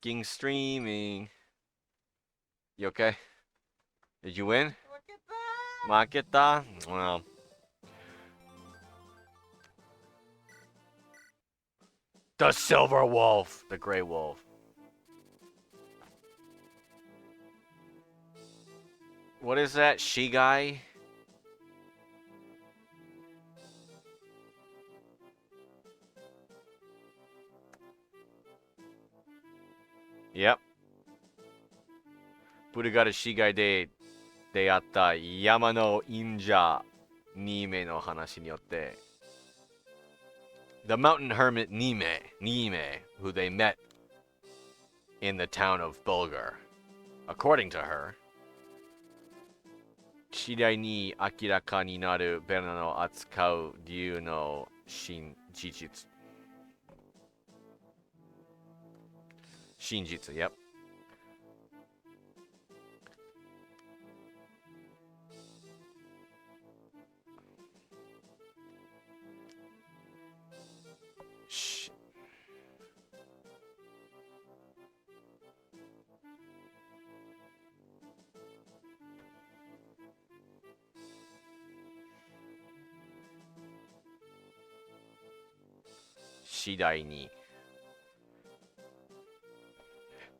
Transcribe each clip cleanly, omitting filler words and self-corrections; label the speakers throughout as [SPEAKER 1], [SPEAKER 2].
[SPEAKER 1] fucking streaming. You okay? Did you win? Maketa? Well. The Silver Wolf! The Grey Wolf. What is that? She guy? Yep. ブルガル市街で出会った山の忍者ニーメの話によって The mountain hermit Nime, who they met in the town of Bulgar. According to her, 次第に明らかになるベルナの扱う理由の真実。真実、yep.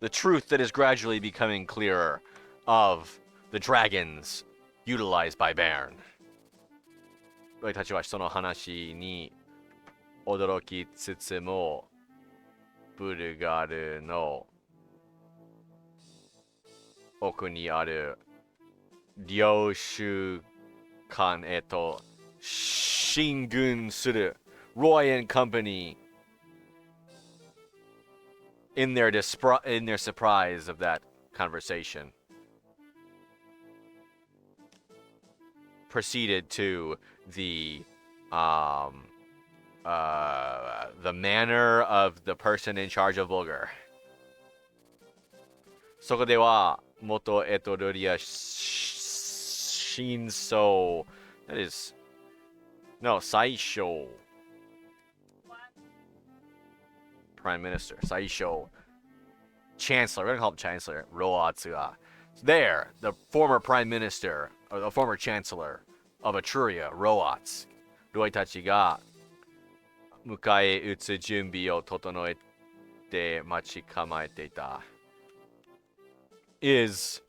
[SPEAKER 1] The truth that is gradually becoming clearer of the dragons utilized by Bairn. 俺たちはその話に驚きつつも、ブルガルの奥にある領主間へと進軍する Roy and Company in their surprise of that conversation proceeded to the manor of the person in charge of Bulgar. そこでは元エトルリア真相 that is no 最初 Prime Minister 最初 Chancellor, we're gonna call him Chancellor Roatsuga. There, the former Prime Minister or the former Chancellor of Etruria, Roats, ロイたちが迎え撃つ準備を整えて待ち構えていた is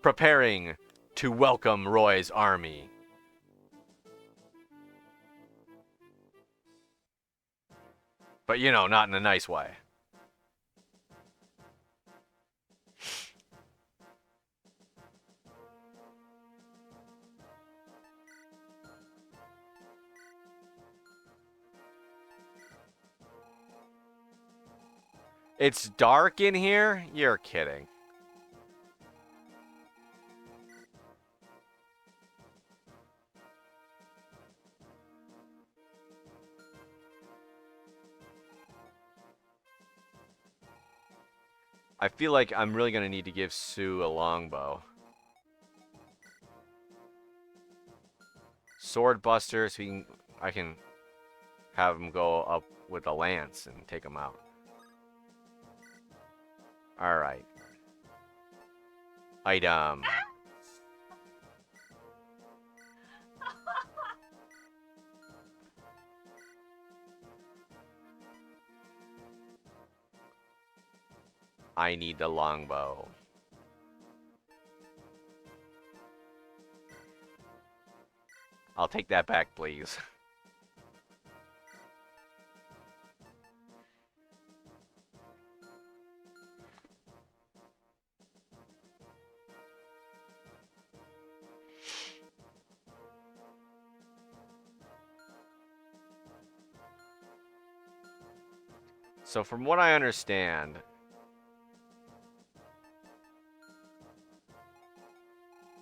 [SPEAKER 1] preparing to welcome Roy's army. But you know, not in a nice way. It's dark in here? You're kidding. I feel like I'm really gonna need to give Sue a longbow. Sword buster, so I can have him go up with a lance and take him out. Alright. Item. I need the longbow. I'll take that back, please. So from what I understand,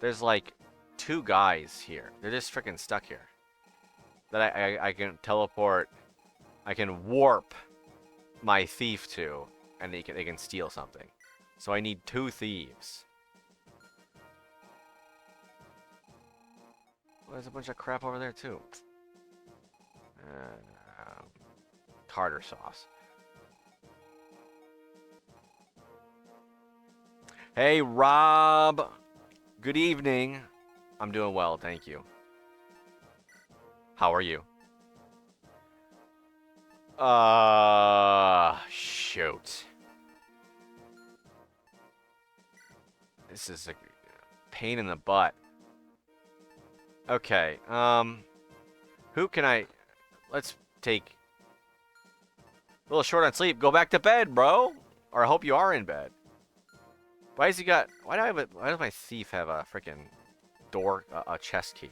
[SPEAKER 1] there's like 2 guys here. They're just freaking stuck here. That I can teleport, I can warp my thief to, and they can steal something. So I need 2 thieves. Well, there's a bunch of crap over there too. Tartar sauce. Hey, Rob. Good evening. I'm doing well, thank you. How are you? Shoot. This is a pain in the butt. Okay, who can I... Let's take... A little short on sleep. Go back to bed, bro. Or I hope you are in bed. Why has he got... Why does my thief have a freaking door... a chest key?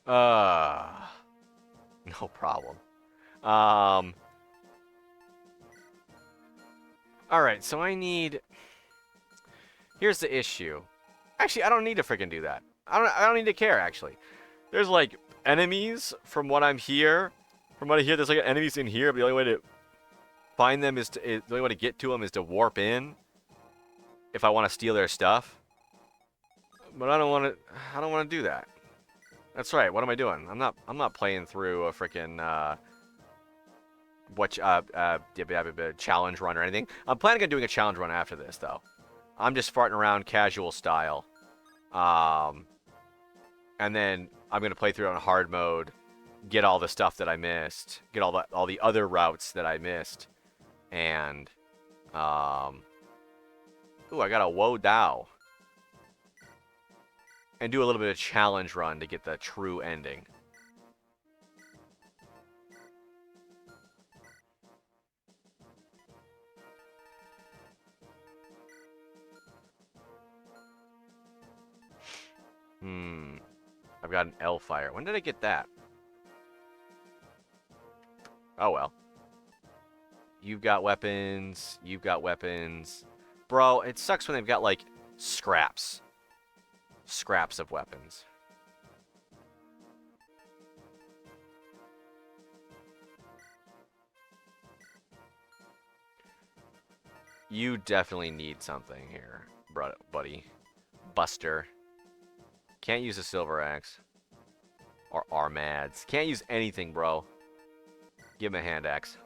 [SPEAKER 1] No problem. Alright, so I need... Here's the issue. Actually, I don't need to freaking do that. I don't need to care, actually. There's, like, enemies from what I'm here. From what I hear, there's, like, enemies in here, but the only way to find them is to... the only way to get to them is to warp in. If I want to steal their stuff. But I don't want to do that. That's right. What am I doing? I'm not playing through a freaking challenge run or anything. I'm planning on doing a challenge run after this, though. I'm just farting around casual style. And then I'm gonna play through it on hard mode, get all the stuff that I missed, get all the other routes that I missed, and ooh, I got a Woe Dao. And do a little bit of challenge run to get the true ending. I've got an L-Fire. When did I get that? Oh, well. You've got weapons. You've got weapons. Bro, it sucks when they've got, like, scraps. Scraps of weapons. You definitely need something here, buddy. Buster. Can't use a silver axe. Or armads. Can't use anything, bro. Give him a hand axe.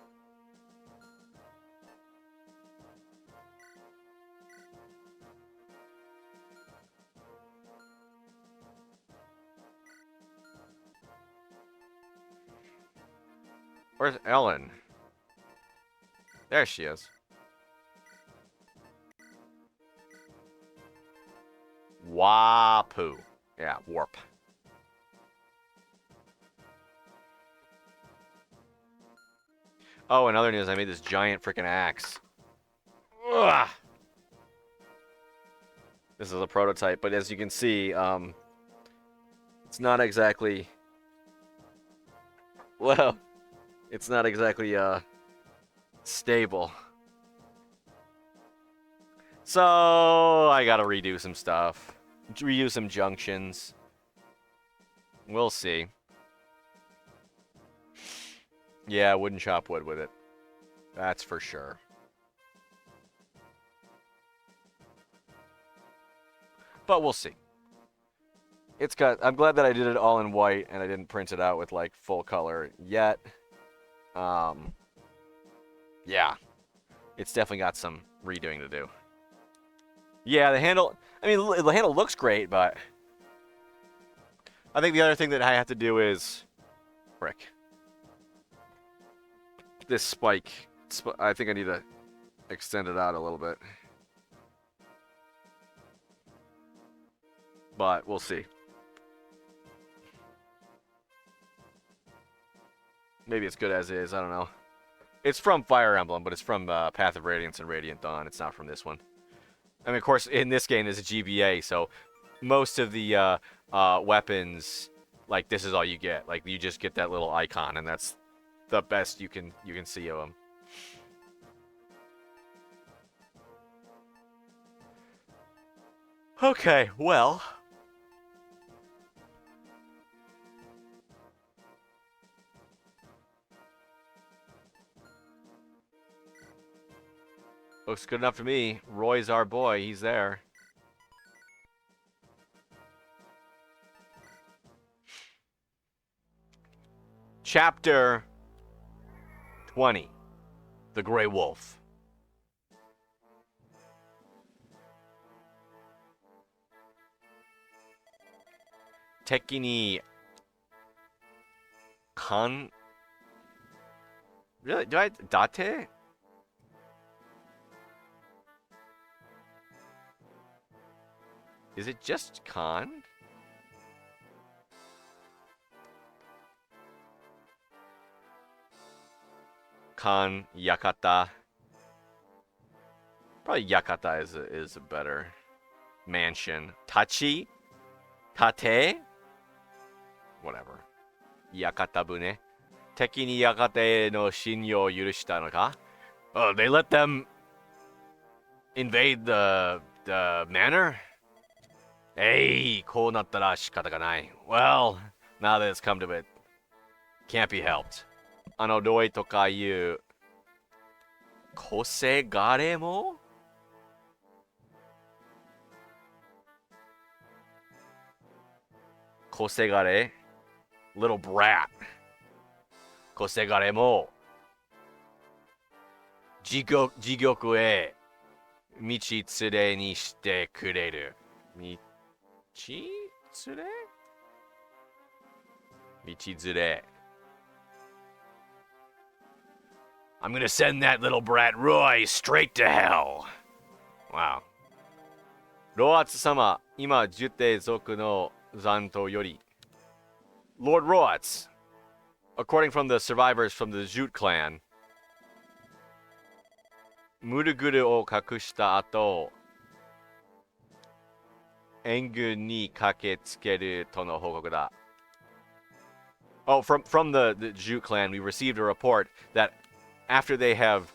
[SPEAKER 1] Where's Ellen? There she is. Wapoo. Yeah, warp. Oh, another news, I made this giant freaking axe. Ugh. This is a prototype, but as you can see, it's not exactly... Well, it's not exactly, stable. So, I gotta redo some stuff. Redo some junctions. We'll see. Yeah, I wouldn't chop wood with it. That's for sure. But we'll see. It's got... I'm glad that I did it all in white and I didn't print it out with, like, full color yet. Yeah. It's definitely got some redoing to do. Yeah, the handle... I mean, the handle looks great, but... I think the other thing that I have to do is... Frick. This spike. I think I need to extend it out a little bit. But we'll see. Maybe it's good as is. I don't know. It's from Fire Emblem, but it's from Path of Radiance and Radiant Dawn. It's not from this one. I mean, of course, in this game, there's a GBA, so most of the weapons, like, this is all you get. Like, you just get that little icon, and that's the best you can see of them. Okay, well... Looks good enough to me. Roy's our boy. He's there. Chapter 20. The Grey Wolf. Teki ni kan... Really? Do I... Date? Is it just kan? Kan, Yakata. Probably Yakata is a better mansion. Tachi? Tate? Whatever. Yakata bune. Teki ni Yakata no shinyo o yurushita no ka? Oh, they let them invade the manor? Hey, こうなったら仕方がない. Well, now that it's come to it, can't be helped. どういとかいう個性がれも個性がれ little brat 個性がれも地獄へ道連れにしてくれる道連れ道連れI'm gonna send that little brat Roy straight to hell. Wow. ロアツ様、今、ジュテ族の残党より。Lord Roats, according from the survivors from the Jute clan, ムルグルを隠した後、援軍に駆けつけるとの報告だ。Oh, from the Jute clan, we received a report that after they have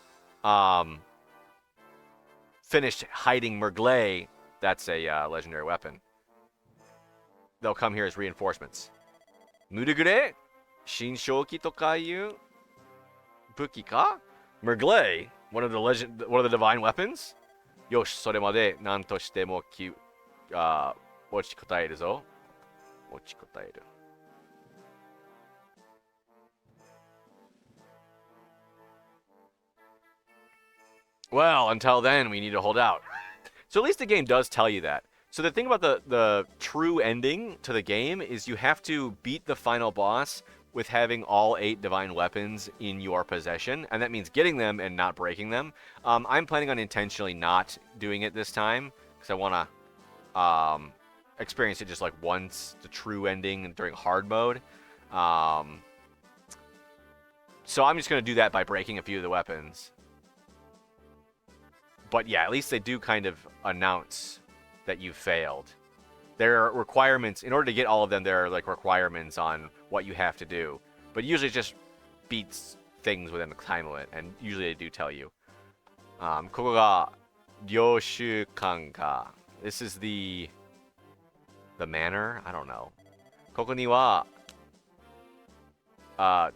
[SPEAKER 1] finished hiding Merglay, that's a legendary weapon, they'll come here as reinforcements. Murugure? Shinshoki toka iu buki ka? Merglay, one of the divine weapons? Yoshi, それまで何としても持ちこたえるぞ。持ちこたえる。Well, until then, we need to hold out. So at least the game does tell you that. So the thing about the true ending to the game is you have to beat the final boss with having all 8 divine weapons in your possession, and that means getting them and not breaking them. I'm planning on intentionally not doing it this time, because I want to experience it just like once, the true ending during hard mode. So I'm just going to do that by breaking a few of the weapons. But yeah, at least they do kind of announce that you failed. There are requirements, in order to get all of them, there are like requirements on what you have to do. But usually it just beats things within the time limit, and usually they do tell you. ここが領主館か. This is the manor? I don't know. ここには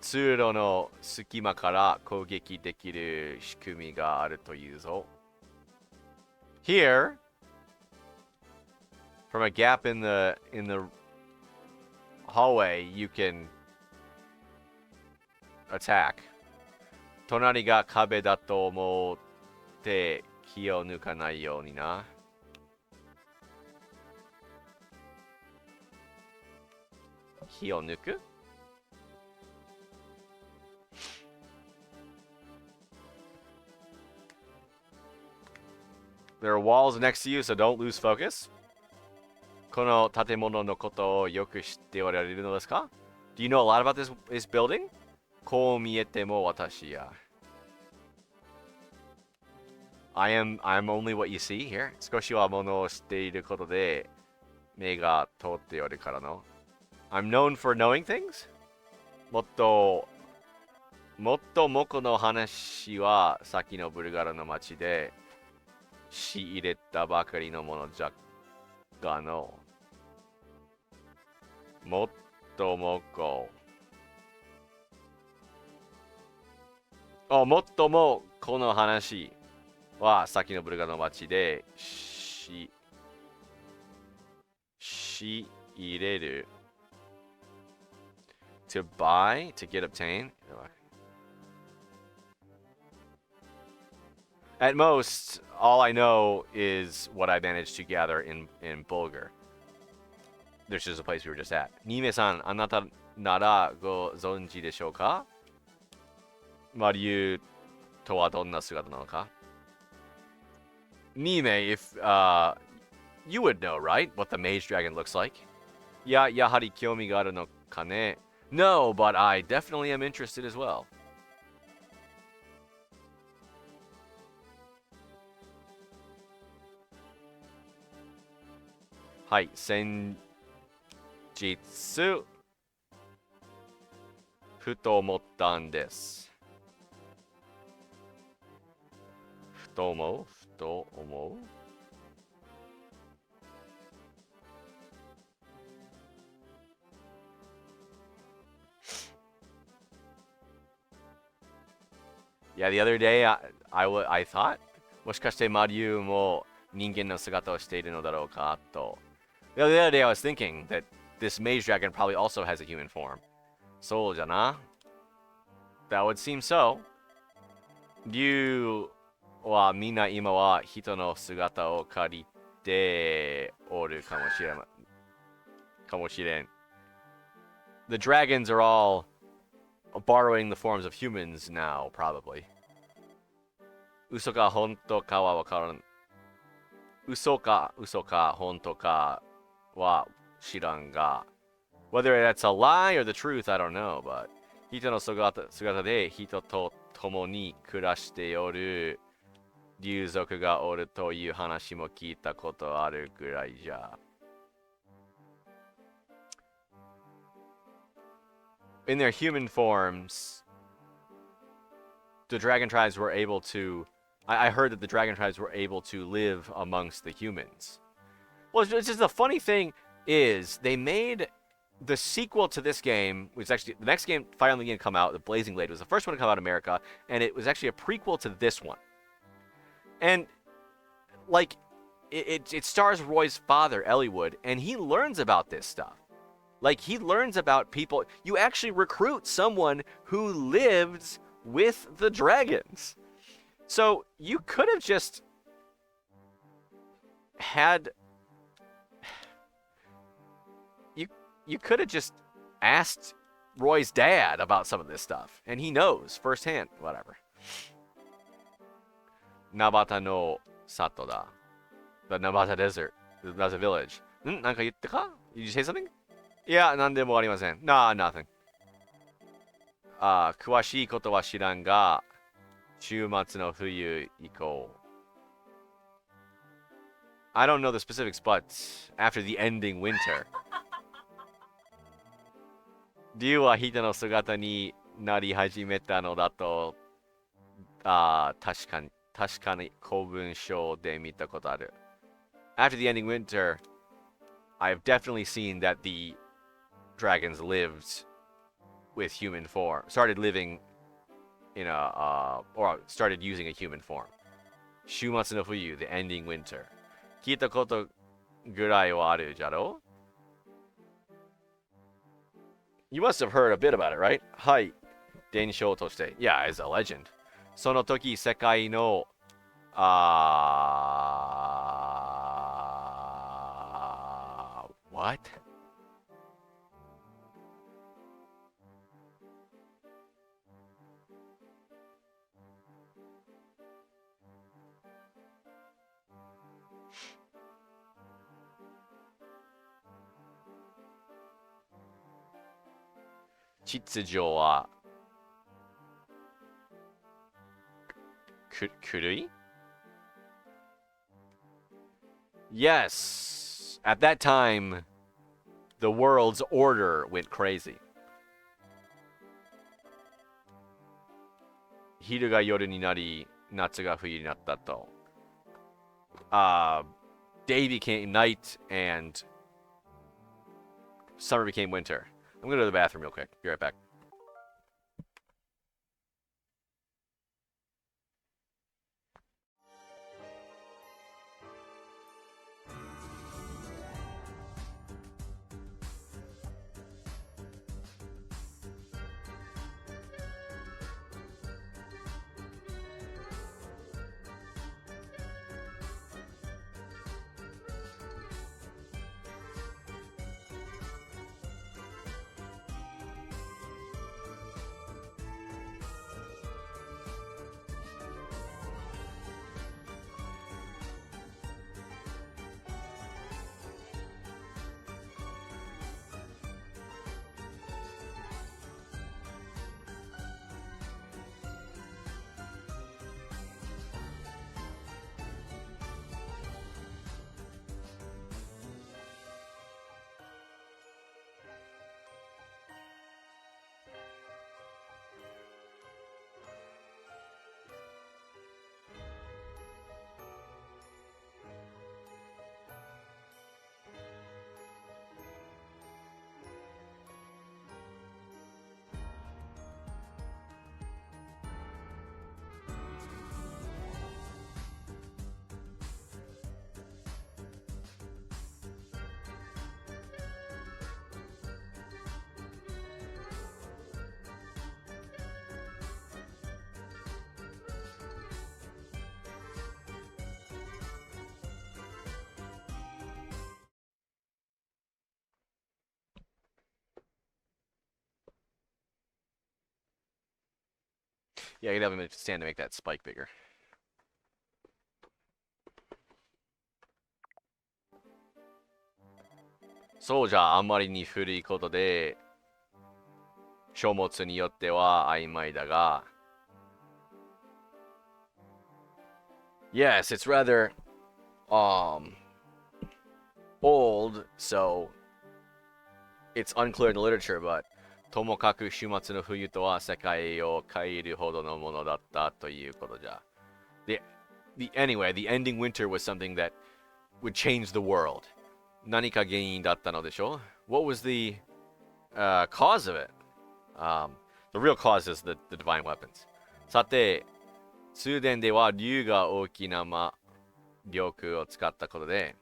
[SPEAKER 1] 通路の隙間から攻撃できる仕組みがあるというぞ. Here, from a gap in the hallway, you can attack. 隣が壁だと思って気を抜かないようにな。気を抜く? There are walls next to you, so don't lose focus. この建物のことをよく知っておられるのですか? Do you know a lot about this building? こう見えても私や。I'm only what you see here. 少しはものを知っていることで目が通っておるからの。I'm known for knowing things? もっともこの話は先のブルガラの町で仕入れたばかりのものじゃがの。もっともこ。もっともこの話は先のブルガラの町で仕入れる To buy, to get, obtain. At most, all I know is what I managed to gather in Bulgar. There's just a place we were just at. Nime-san, あなたならご存知でしょうか? マリュウとはどんな姿なのか? Nime, if you would know, right? What the mage dragon looks like. やはり興味があるのかね? No, but I definitely am interested as well. はい、先日、ふと思ったんです。ふと思う Yeah, the other day I thought もしかしてマリュウも人間の姿をしているのだろうかと The other day I was thinking that this mage dragon probably also has a human form. そうじゃな That would seem so. 竜はみんな今は人の姿を借りておるかもしれん The dragons are all borrowing the forms of humans now, probably. 嘘か本当かはわからん。嘘か本当かは知らんが。Whether that's a lie or the truth, I don't know, but 人の姿で人と共に暮らしておる竜族がおるという話も聞いたことあるぐらいじゃ。In their human forms, the dragon tribes were able to. I heard that the dragon tribes were able to live amongst the humans. Well, it's just the funny thing is they made the sequel to this game, which actually the next game, Fire Emblem game, come out. The Blazing Blade was the first one to come out in America, and it was actually a prequel to this one. And like, it stars Roy's father, Eliwood, and he learns about this stuff. Like, he learns about people. You actually recruit someone who lived with the dragons. So you could have just had. You could have just asked Roy's dad about some of this stuff, and he knows firsthand. Whatever. Nabata no Sato da. The Nabata Desert. That's a village. なんか言ったか? Did you say something? いや、なんでもありません。Nah, nothing. 詳しいことは知らんが、週末の冬以降。I don't know the specifics, but after the ending winter. 竜は人の姿になり始めたのだと、確かに公文書で見たことある。After the ending winter, I've definitely seen that the dragons lived with human form, started living in or started using a human form. 週末の冬, the ending winter. 聞いたことぐらいはあるじゃろ? You must have heard a bit about it, right? はい。伝承として。Yeah, it's a legend. その時世界のwhat? 秩序は狂い? Yes. At that time, the world's order went crazy. 昼が夜になり、夏が冬になったと。Day became night and summer became winter. I'm gonna go to the bathroom real quick. Be right back. Yeah, you'd have him stand to make that spike bigger. So じゃあ、あまりに古いことで、書物によっては曖昧だが、Yes, it's rather old, so it's unclear in the literature, but ともかく終末の冬とは世界を変えるほどのものだったということじゃ。Anyway, the ending winter was something that would change the world. 何か原因だったのでしょ? What was the cause of it? The real cause is the divine weapons. さて、通伝では竜が大きな魔力を使ったことで、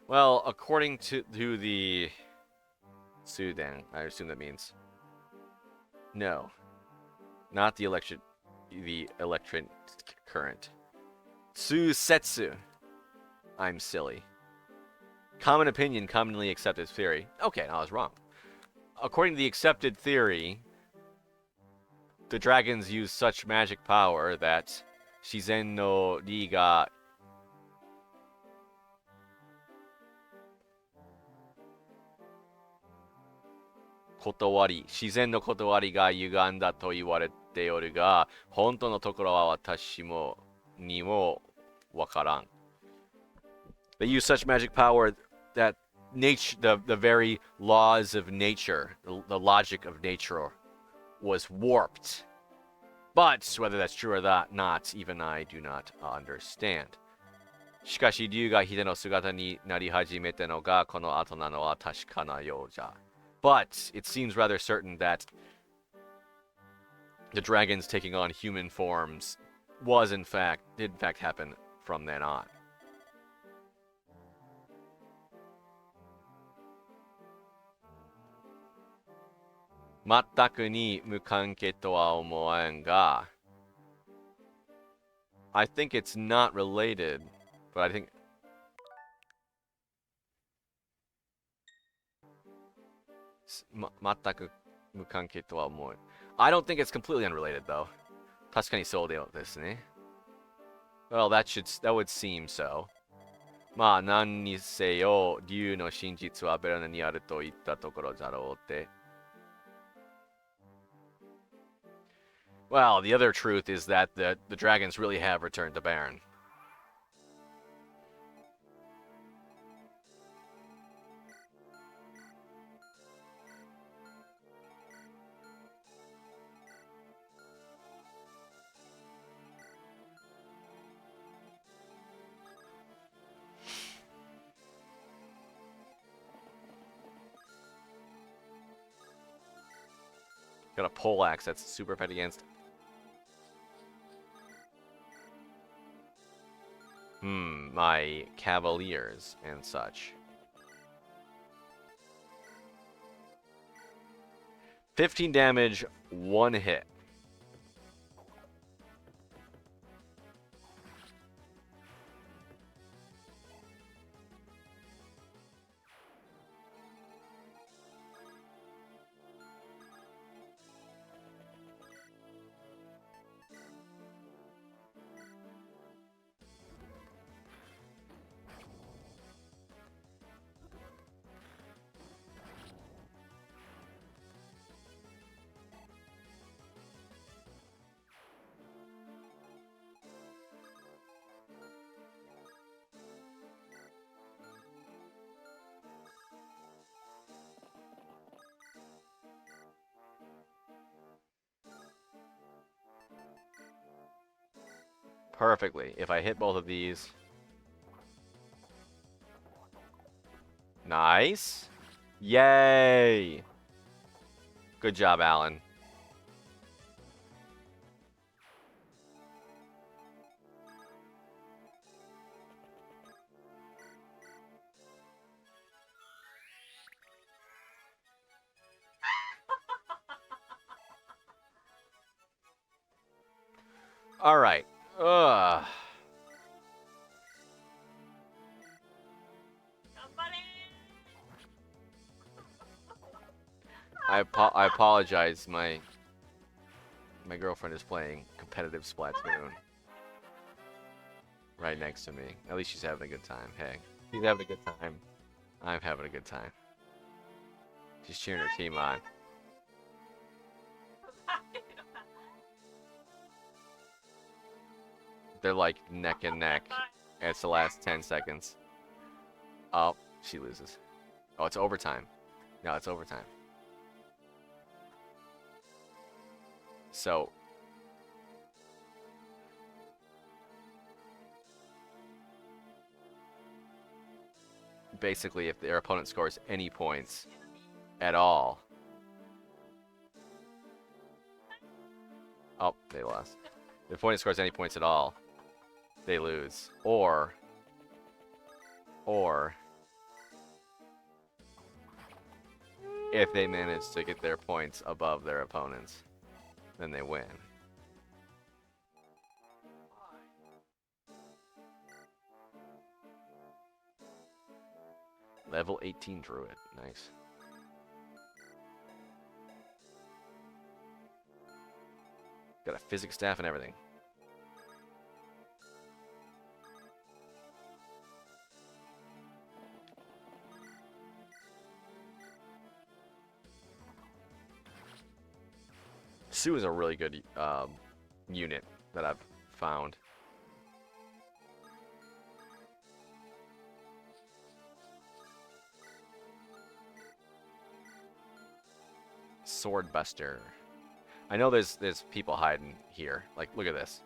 [SPEAKER 1] well, according to the Suden, I assume that means no, not the electric current. Susetsu. I'm silly. Common opinion, commonly accepted theory. Okay, no, I was wrong. According to the accepted theory, the dragons use such magic power that Shizen no Ri ga Shizen no kotowari ga yuganda to iwarete oru ga, honto no tokoro wa watashi ni mo wakaran. They use such magic power that the very laws of nature, the logic of nature, was warped. But whether that's true or not, even I do not understand. しかし竜が秀の姿になり始めたのがこの後なのは確かなようじゃ。But it seems rather certain that the dragons taking on human forms did in fact happen from then on. 全くに無関係とは思わんが I think it's not related, but I think全く無関係とは思う I don't think it's completely unrelated though. 確かにそうですね Well, that would seem so. まあ何にせよ竜の真実はベラナにあるといったところだろうって Well, the other truth is that the dragons really have returned to Baron. Got a poleaxe that's super effective against. My cavaliers and such. 15 damage, 1 hit. Perfectly. If I hit both of these. Nice. Yay. Good job, Alan. All right. Ugh. I apologize. My My girlfriend is playing competitive Splatoon right next to me. At least she's having a good time. Hey, she's having a good time. I'm having a good time. She's cheering her team on. They're like neck and neck. And it's the last 10 seconds. Oh, she loses. Oh, it's overtime. No, it's overtime. So basically, if their opponent scores any points at all. Oh, they lost. If the opponent scores any points at all, they lose. Or if they manage to get their points above their opponents, then they win. Level 18 Druid. Nice. Got a physics staff and everything. Sue is a really good unit that I've found. Sword Buster. I know there's people hiding here. Like, look at this.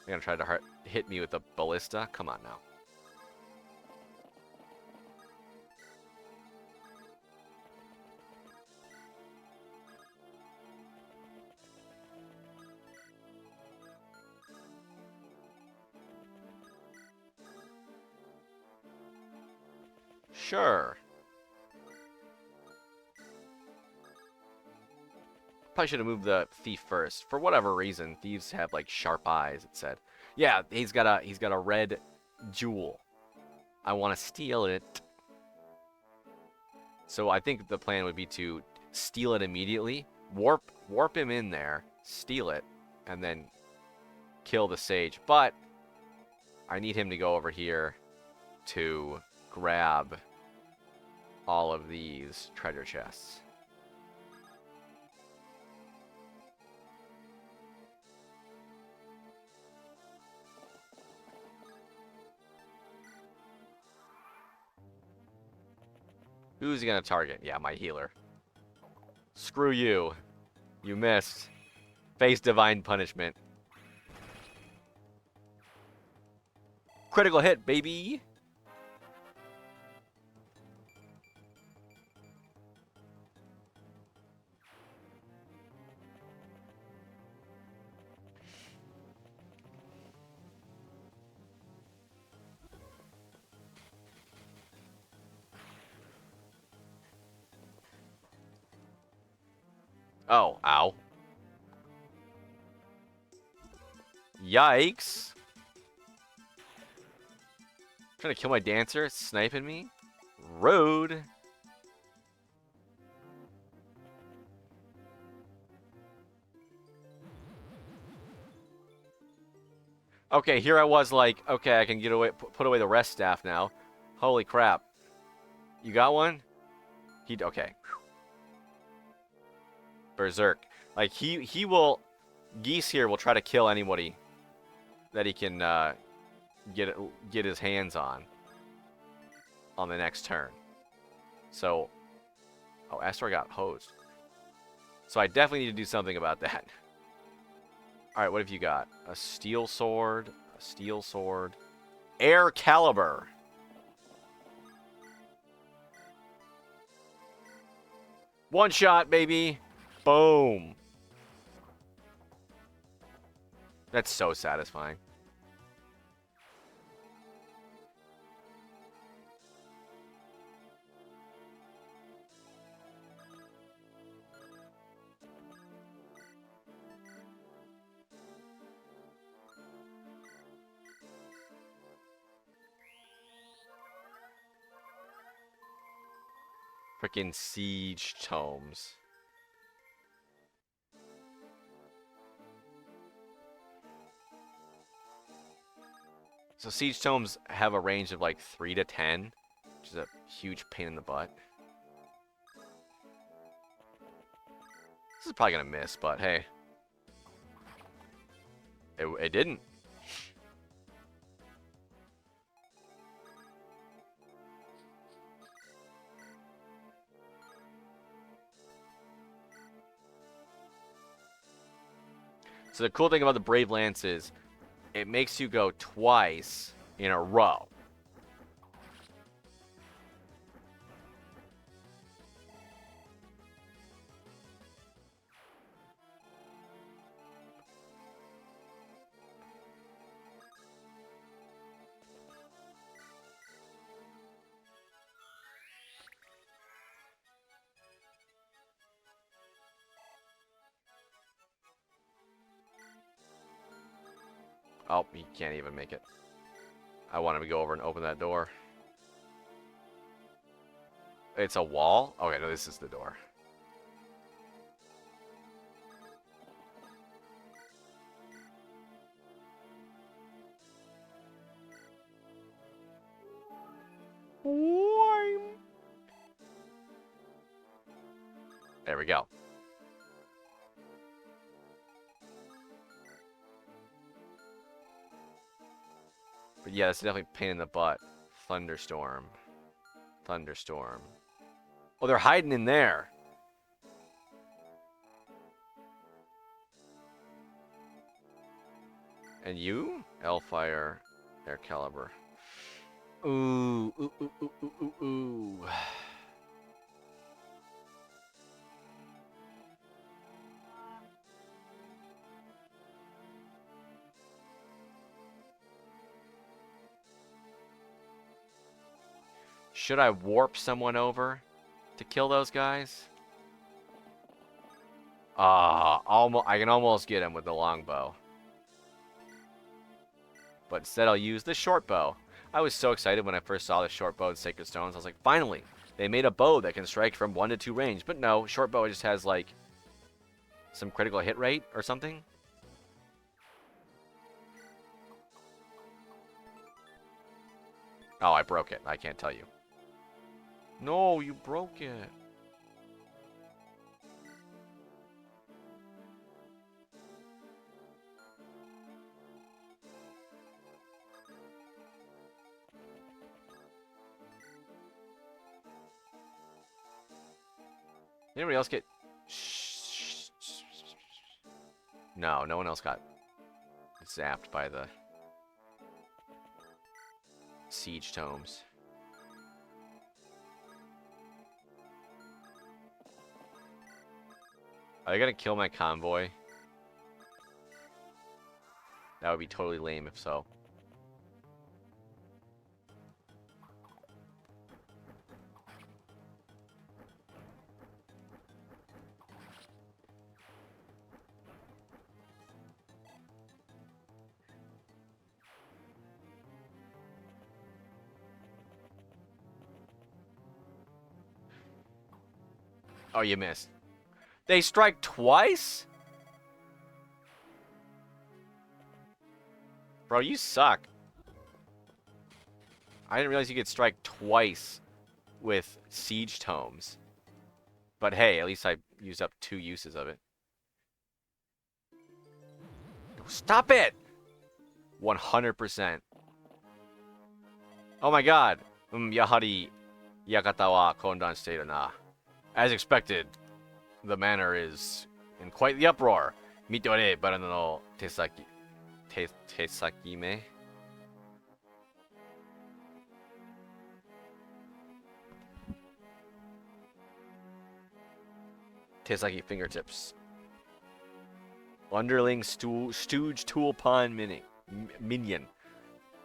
[SPEAKER 1] They're gonna try to hit me with a ballista. Come on now. Sure. Probably should have moved the thief first. For whatever reason, thieves have like sharp eyes, it said. Yeah, he's got a red jewel. I want to steal it. So I think the plan would be to steal it immediately, warp him in there, steal it, and then kill the sage. But I need him to go over here to grab all of these treasure chests. Who's he gonna target? Yeah, my healer. Screw you. You missed. Face divine punishment. Critical hit, baby! Oh, ow. Yikes. Trying to kill my dancer, sniping me? Rude. Okay, here I was like, okay, I can get away, put away the rest staff now. Holy crap. You got one? Okay. Berserk. Like, he will, Geese here will try to kill anybody that he can get his hands on the next turn. So, oh, Astor got hosed. So I definitely need to do something about that. All right, what have you got? A steel sword, air caliber. One shot, baby. Boom. That's so satisfying. Freaking siege tomes. So siege tomes have a range of like 3 to 10, which is a huge pain in the butt. This is probably gonna miss, but hey. It didn't. So the cool thing about the Brave Lance is it makes you go twice in a row. Oh, he can't even make it. I want him to go over and open that door. It's a wall? Okay, no, this is the door. There we go. But yeah, it's definitely a pain in the butt. Thunderstorm. Thunderstorm. Oh, they're hiding in there. And you? Hellfire, Air Caliber. Ooh, ooh, ooh, ooh, ooh, ooh, ooh. Should I warp someone over to kill those guys? I can almost get him with the longbow. But instead I'll use the short bow. I was so excited when I first saw the short bow in Sacred Stones. I was like, finally, they made a bow that can strike from 1 to 2 range. But no, short bow just has like some critical hit rate or something. Oh, I broke it. I can't tell you. No, you broke it. Anybody else get... No, no one else got zapped by the siege tomes. Are they gonna kill my convoy? That would be totally lame if so. Oh, you missed. They strike twice? Bro, you suck. I didn't realize you could strike twice with siege tomes. But hey, at least I used up 2 uses of it. Stop it! 100%. Oh my god. Yahari Yakata wa kondan shiteiru na. As expected, the manor is in quite the uproar. Mite ore bara no tesakime. Tesaki fingertips. Underling stooge tool pawn minion.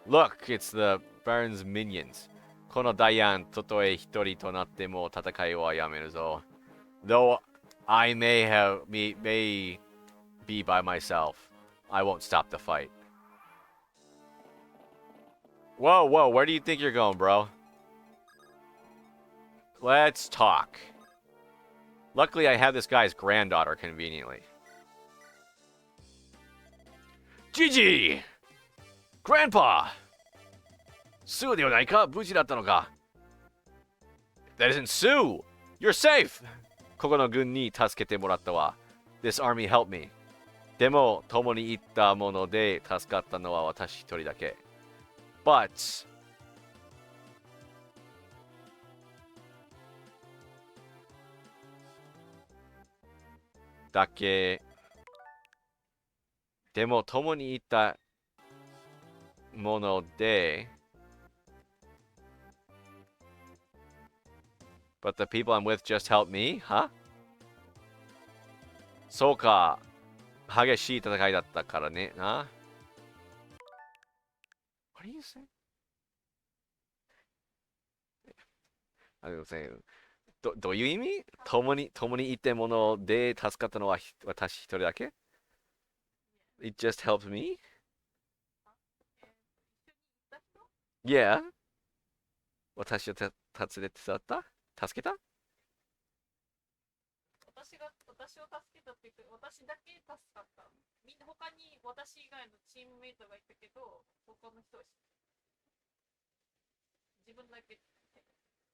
[SPEAKER 1] Look, it's the Baron's minions. Kono Dayan totoe hitori to natte mo tatakai wa yameru zo. Though I may be by myself, I won't stop the fight. Whoa, whoa, where do you think you're going, bro? Let's talk. Luckily, I have this guy's granddaughter conveniently. Gigi! Grandpa! Sue ではないか無事だったのか That isn't Sue! You're safe! ここの軍に助けてもらったわ。This army helped me. でも、共に行ったもので助かったのは私一人だけ。But... だけ。でも、共に行ったもので But the people I'm with just helped me? Huh? そうか。激しい戦いだったからね。な。What are you saying? どういう意味共にいてもので助かったのは私一人だけ ?It just helped me? Yeah. 私を手伝った助けた
[SPEAKER 2] 私を助けたって言って、私だけ助かった。みんな他に私以外のチームメイトがいたけど、他の人は自分だけ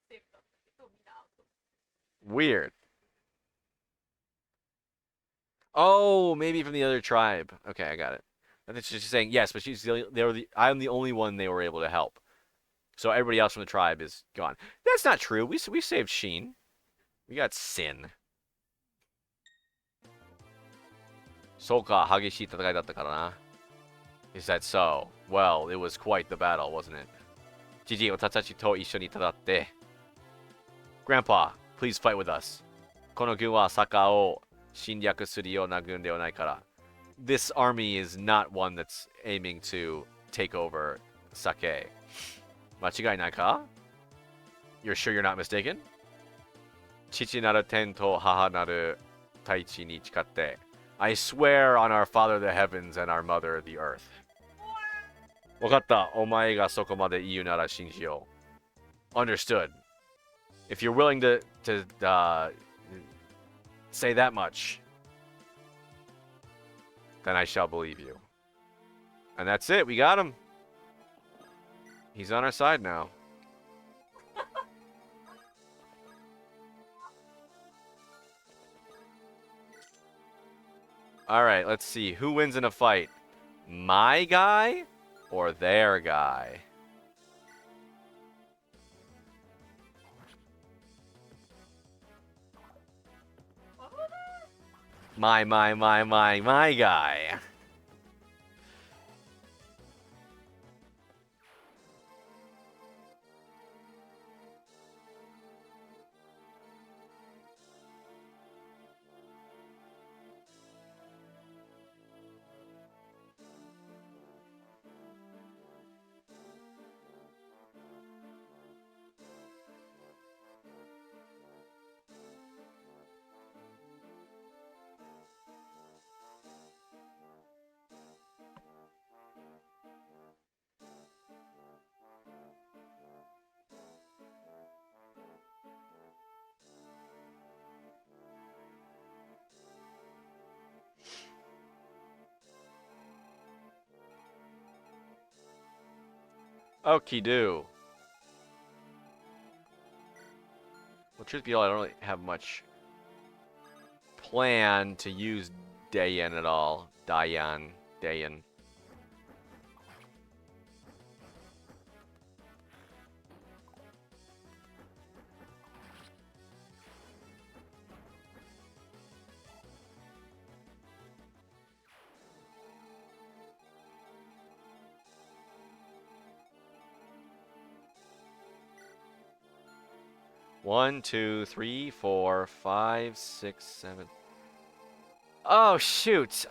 [SPEAKER 2] セーフだったけど、みんなアウト。
[SPEAKER 1] Weird. Oh, maybe from the other tribe. Okay, I got it. I think she's saying yes, but I'm the only one they were able to help. So everybody else from the tribe is gone. That's not true. We saved Sheen. We got Sin. そうか、激しい戦いだったからな。Is that so? Well, it was quite the battle, wasn't it? ジジイ、私たちと一緒に戦って。Grandpa, please fight with us. この軍は坂を侵略するような軍ではないから。This army is not one that's aiming to take over Sake. 間違いないか You're sure you're not mistaken? 父なる天と母なる大地に誓って。I swear on our Father the heavens and our Mother the earth. わかった。お前がそこまで言うなら信じよう。Understood. If you're willing to say that much, then I shall believe you. And that's it. We got him. He's on our side now. All right, let's see. Who wins in a fight? My guy or their guy? My guy. Okie do. Well, truth be told, I don't really have much plan to use Dayan at all. Dayan. 1, 2, 3, 4, 5, 6, 7. Oh shoot.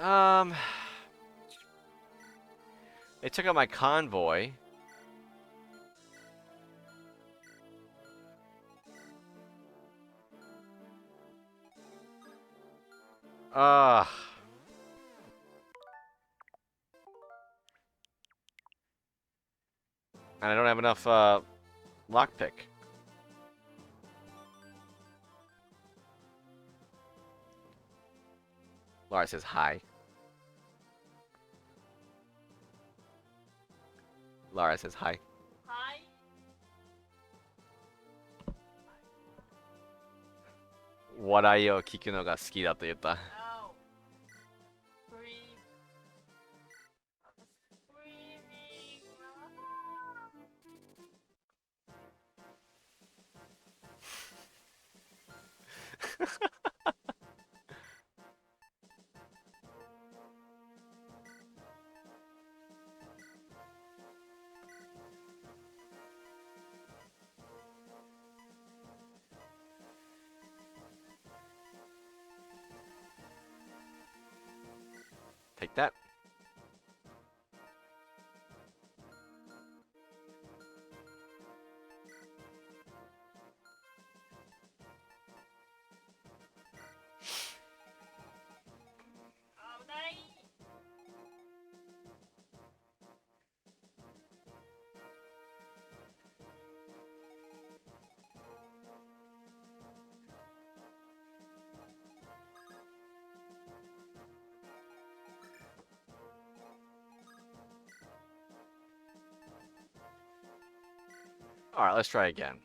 [SPEAKER 1] They took out my convoy. And I don't have enough lockpick. Laura says hi. Laura says hi.
[SPEAKER 2] Hi.
[SPEAKER 1] 話題を聞くのが好きだと言った。
[SPEAKER 2] No. Scream. Screaming.
[SPEAKER 1] Take that.
[SPEAKER 2] Oh, dang.
[SPEAKER 1] Alright, let's try again.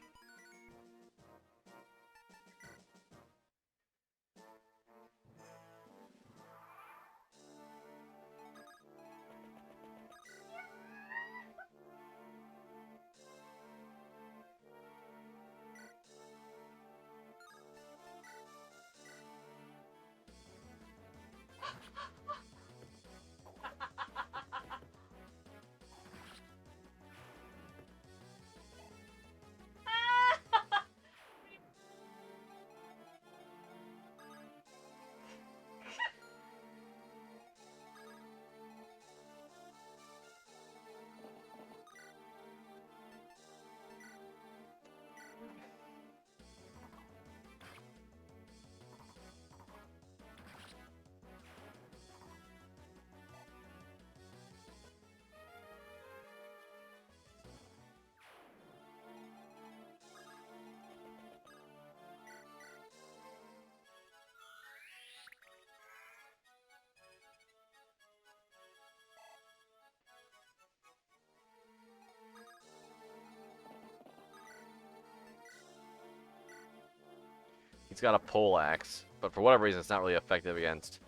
[SPEAKER 1] He's got a pole axe, but for whatever reason, it's not really effective against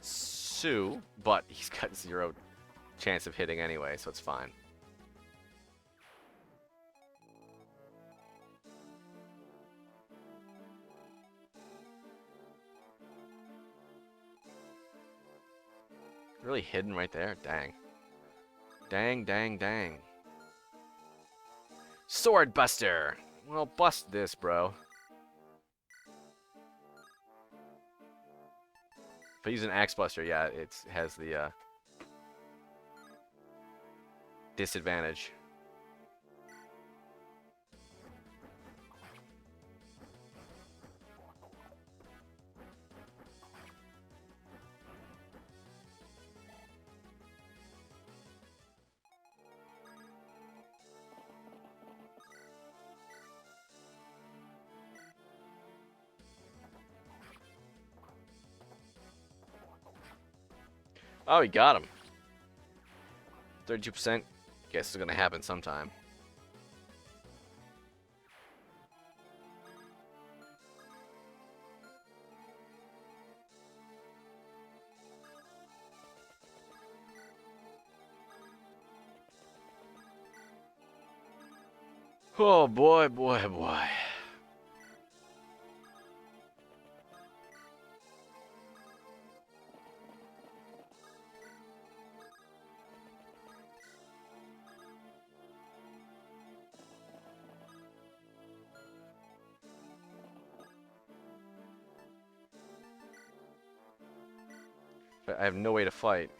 [SPEAKER 1] Sue, but he's got 0 chance of hitting anyway, so it's fine. Really hidden right there? Dang. Dang, dang, dang. Sword Buster! Well, bust this, bro. If I use an Axe Buster, yeah, it has the disadvantage. Oh, he got him. 32%. Guess it's gonna happen sometime. Oh boy, boy, boy. I have no way to fight.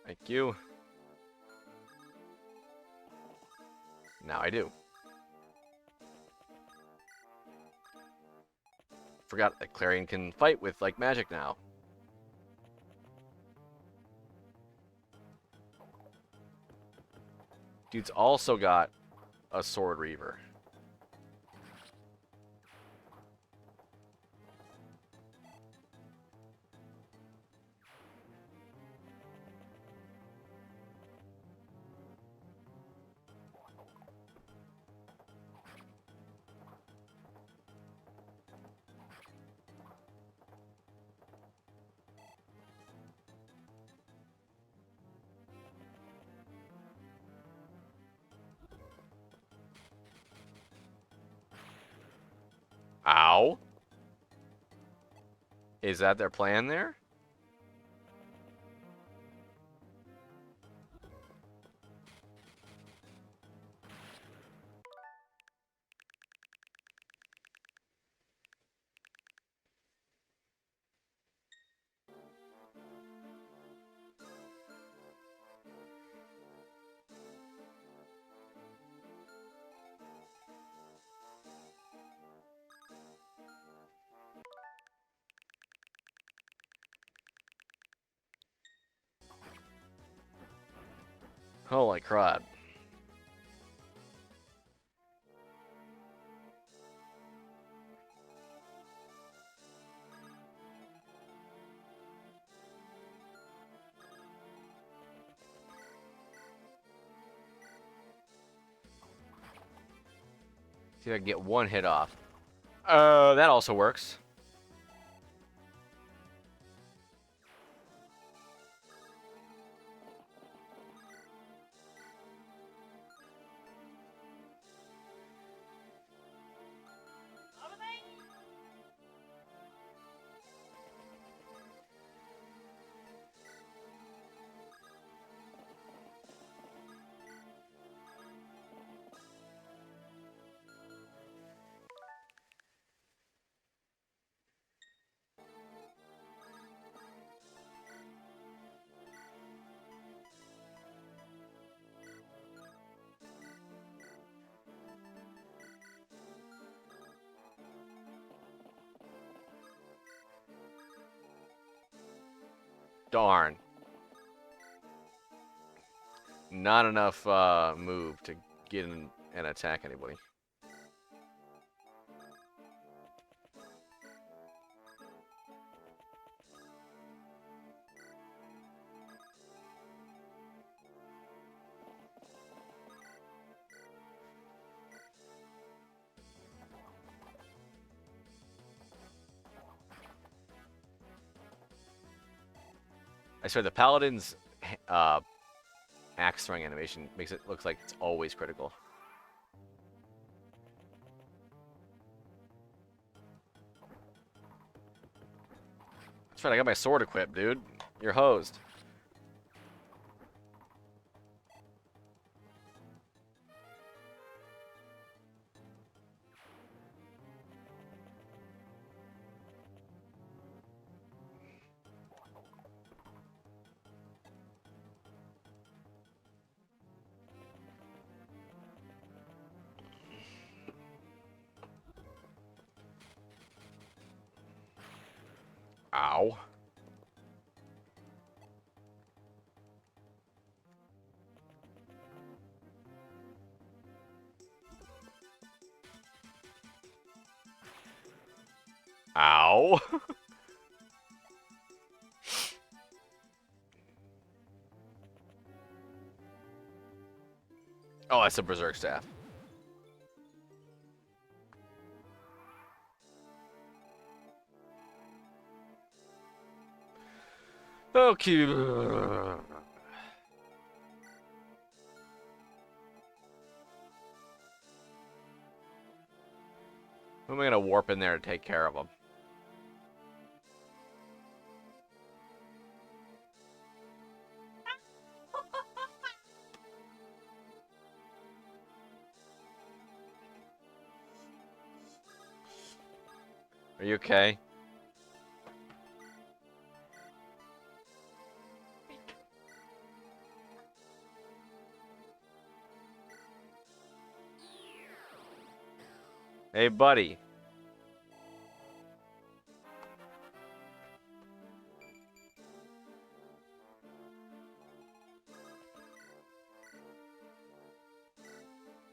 [SPEAKER 1] Thank you. Now I do. Forgot that Clarion can fight with, like, magic now. Dude's also got a Sword Reaver. Ow. Is that their plan there? Holy crap. See if I can get one hit off. That also works. Darn. Not enough move to get in and attack anybody. I swear the paladin's axe throwing animation makes it look like it's always critical. That's right, I got my sword equipped, dude. You're hosed. Ow. Ow. Oh, that's a berserk staff. Okay. Who am I gonna warp in there to take care of them? Are you okay? Hey, buddy.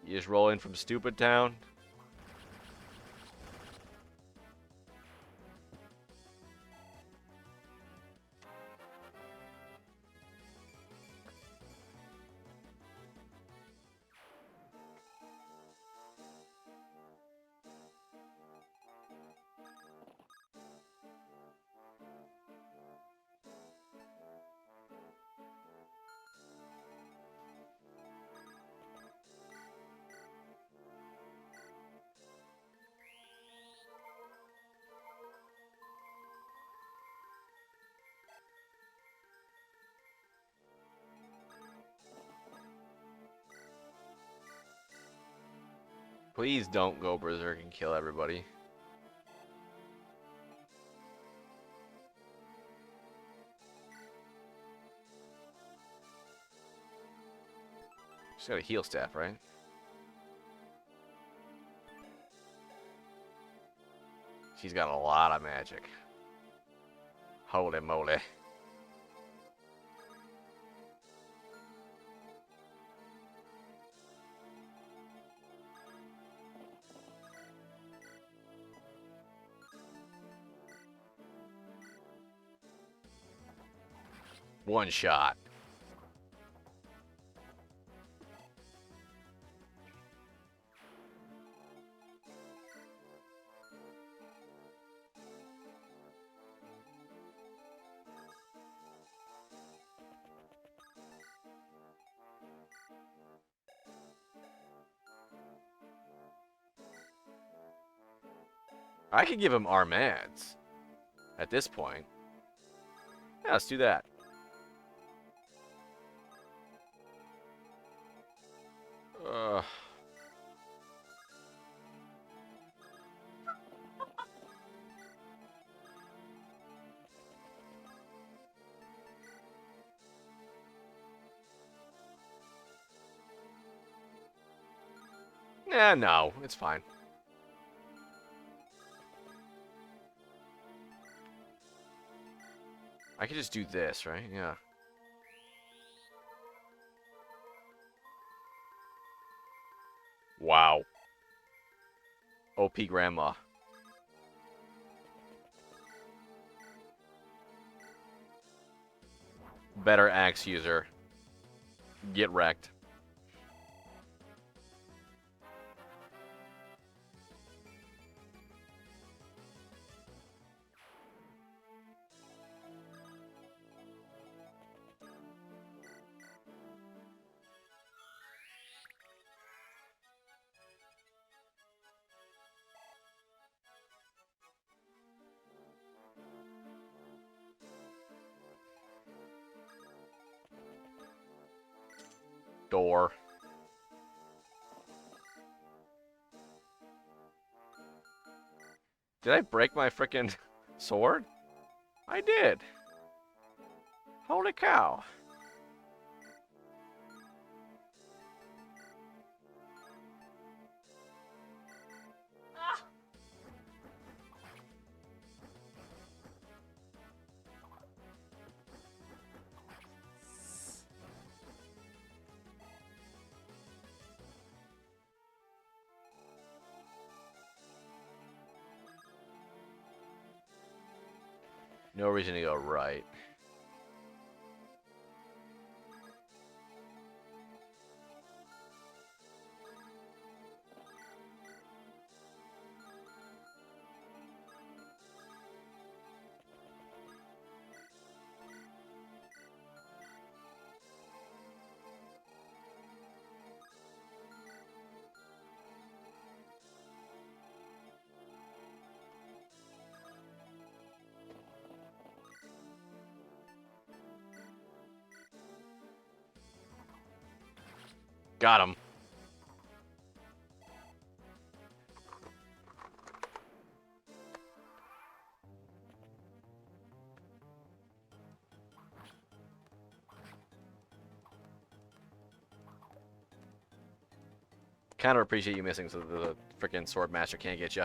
[SPEAKER 1] You just roll in from Stupid Town? Please don't go berserk and kill everybody. She's got a heal staff, right? She's got a lot of magic. Holy moly. One shot. I could give him Armads at this point. Yeah, let's do that. No, it's fine. I could just do this, right? Yeah. Wow. OP grandma. Better axe user. Get wrecked. Door. Did I break my frickin' sword? I did. Holy cow.
[SPEAKER 2] Ah!
[SPEAKER 1] No reason to go right. Got him. Kind of appreciate you missing so the freaking sword master can't get you.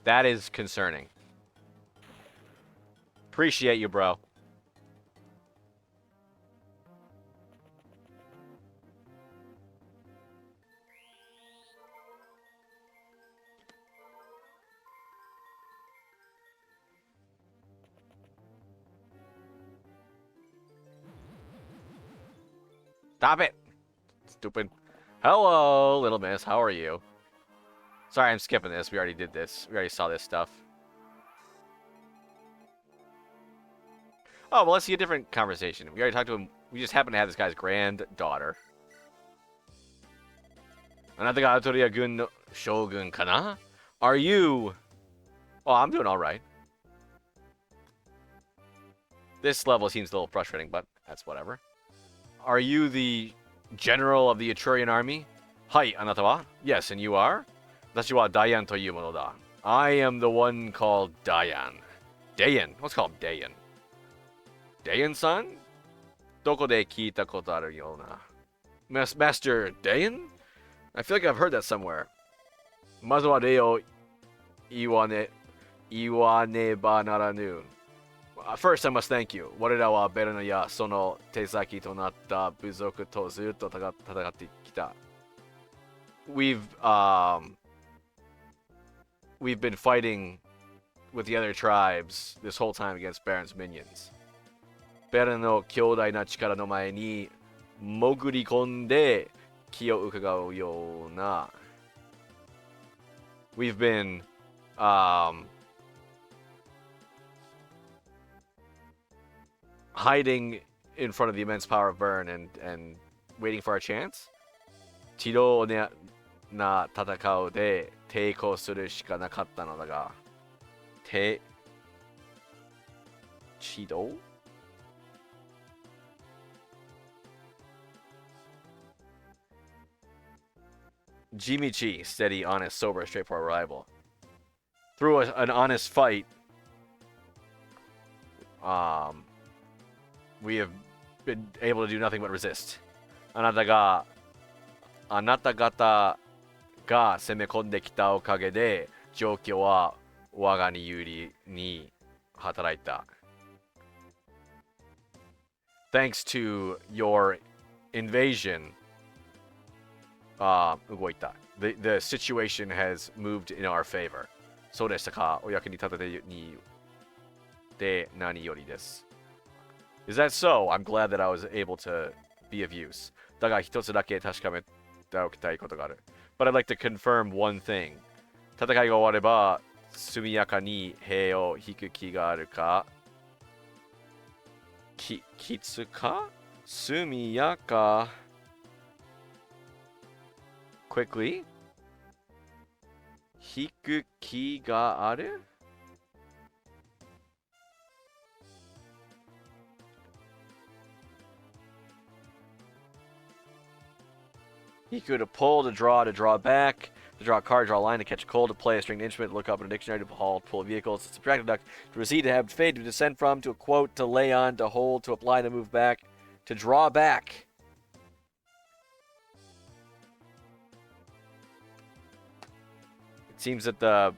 [SPEAKER 1] That is concerning. Appreciate you, bro. Stop it! Stupid. Hello, little miss. How are you? Sorry, I'm skipping this. We already did this. We already saw this stuff. Oh, well, let's see a different conversation. We already talked to him We just happen to have this guy's granddaughter. Anata ga Atoriya gun no shogun kana? Are you... Oh, I'm doing alright. This level seems a little frustrating, but that's whatever. Are you the general of the Etrurian army? Hai, anata wa? Yes, and you are? Watashi wa Dayan toyu mono da. I am the one called Dayan. Dayan? Let's call him Dayan. Dayan-san? Doko de kita koto aru yo na. Master Dayan? I feel like I've heard that somewhere. Mazu wa rei iwane ba naranu. First, I must thank you. Warera wa Berna ya sono teizaki to natta buzoku to zutto tatagatte kita. We've been fighting with the other tribes this whole time against Baron's minions. Baron no kyōdai na chikara no mae ni mogurikonde ki o ukagau yo na. We've been hiding in front of the immense power of Burn and waiting for our chance. Chiro ne na tatakao de teikou suru shika nakatta no da ga. Chido? Jimichi, steady, honest, sober, straightforward rival. Through an honest fight, we have been able to do nothing but resist. Anata gata ga semekonde kita okage de joukyo wa waga ni yuri ni hataraita. Thanks to your invasion, ugoita. The situation has moved in our favor. So deshita ka? Oyake ni tatate ni de nani yori desu. Is that so? I'm glad that I was able to be of use. Daga hitotsu dake tashikamete okitai koto ga aru. But I'd like to confirm one thing. Tatakai ga owareba sumiyaka ni hei o hiku ki ga aru ka? Kitsu ka? Sumiyaka. Quickly. Hiku ki ga aru? Hiku to pull, to draw back, to draw a card, draw a line, to catch a cold, to play a stringed instrument, to look up in a dictionary, to haul, pull vehicles, to subtract a duct, to recede, to have fade, to descend from, to a quote, to lay on, to hold, to apply, to move back, to draw back. It seems that the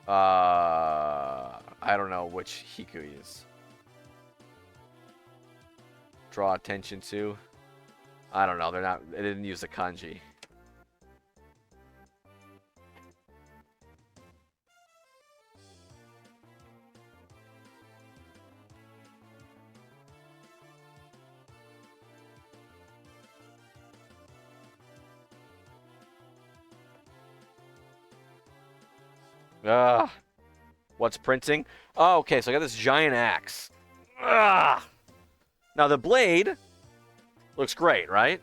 [SPEAKER 1] I don't know which Hiku is. Draw attention to. I don't know. They didn't use the kanji. What's printing? Oh, okay, so I got this giant axe. Now the blade looks great, right?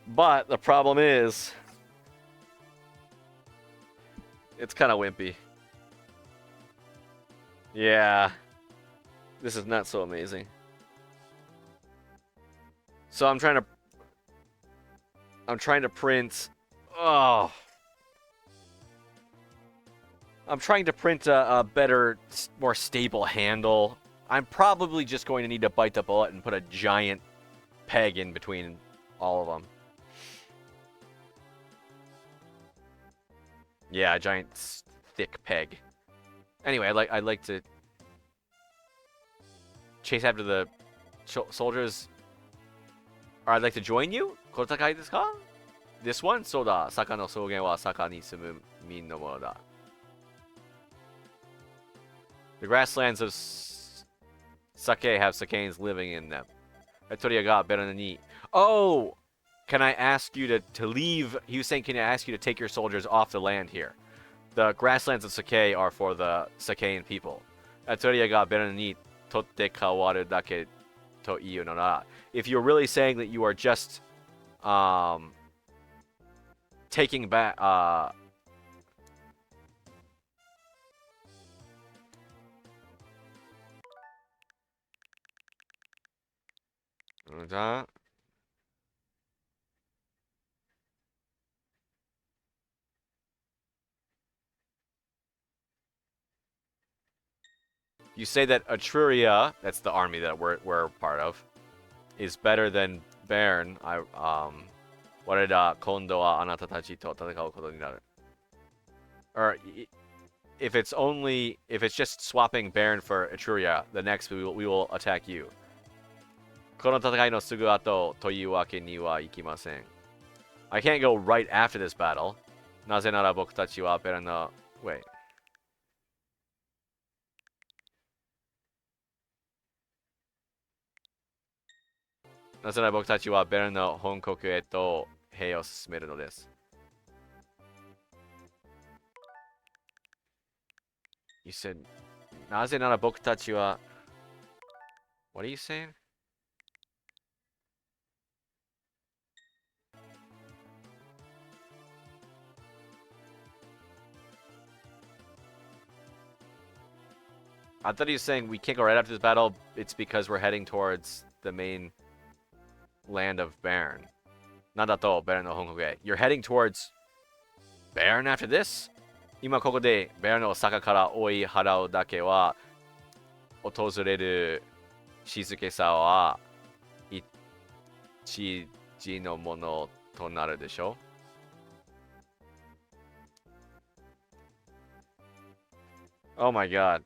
[SPEAKER 1] But the problem is, it's kind of wimpy. Yeah. This is not so amazing. So I'm trying to print... Oh. I'm trying to print a better, more stable handle. I'm probably just going to need to bite the bullet and put a giant peg in between all of them. Yeah, a giant thick peg. Anyway, I'd like to chase after the soldiers. Or I'd like to join you. Kotakai desu ka? This one? Soda. Saka no sougen wa saka ni sumu min no mono da. The grasslands of Sake have Sakanes living in them. Atoriya ga better ni. Oh! Can I ask you to leave? He was saying, can I ask you to take your soldiers off the land here? The grasslands of Sake are for the Sakaen people. Atoriya ga better ni totte kawaru dake to iu no nara. If you're really saying that you are just taking back you say that Etruria, that's the army that we're part of, is better than Bern. Kondo wa anata tachi to tatakau koto ni naru. Or if it's just swapping Bern for Etruria, the next we will attack you. Kono tatakai no sugu ato to iu wake ni wa ikimasen. I can't go right after this battle. Naze nara boku tachi wa Bern no wait. Naze nara boku tachi wa Bern no honkoku e to hei o susumeru no desu. You said naze nara boku tachi wa. What are you saying? I thought he was saying we can't go right after this battle. It's because we're heading towards the main land of Bern. Nadato Bern no honkoku. You're heading towards Bern after this? 今ここでベルの坂から追い払うだけは訪れる静けさは一時のものとなるでしょう Oh my god.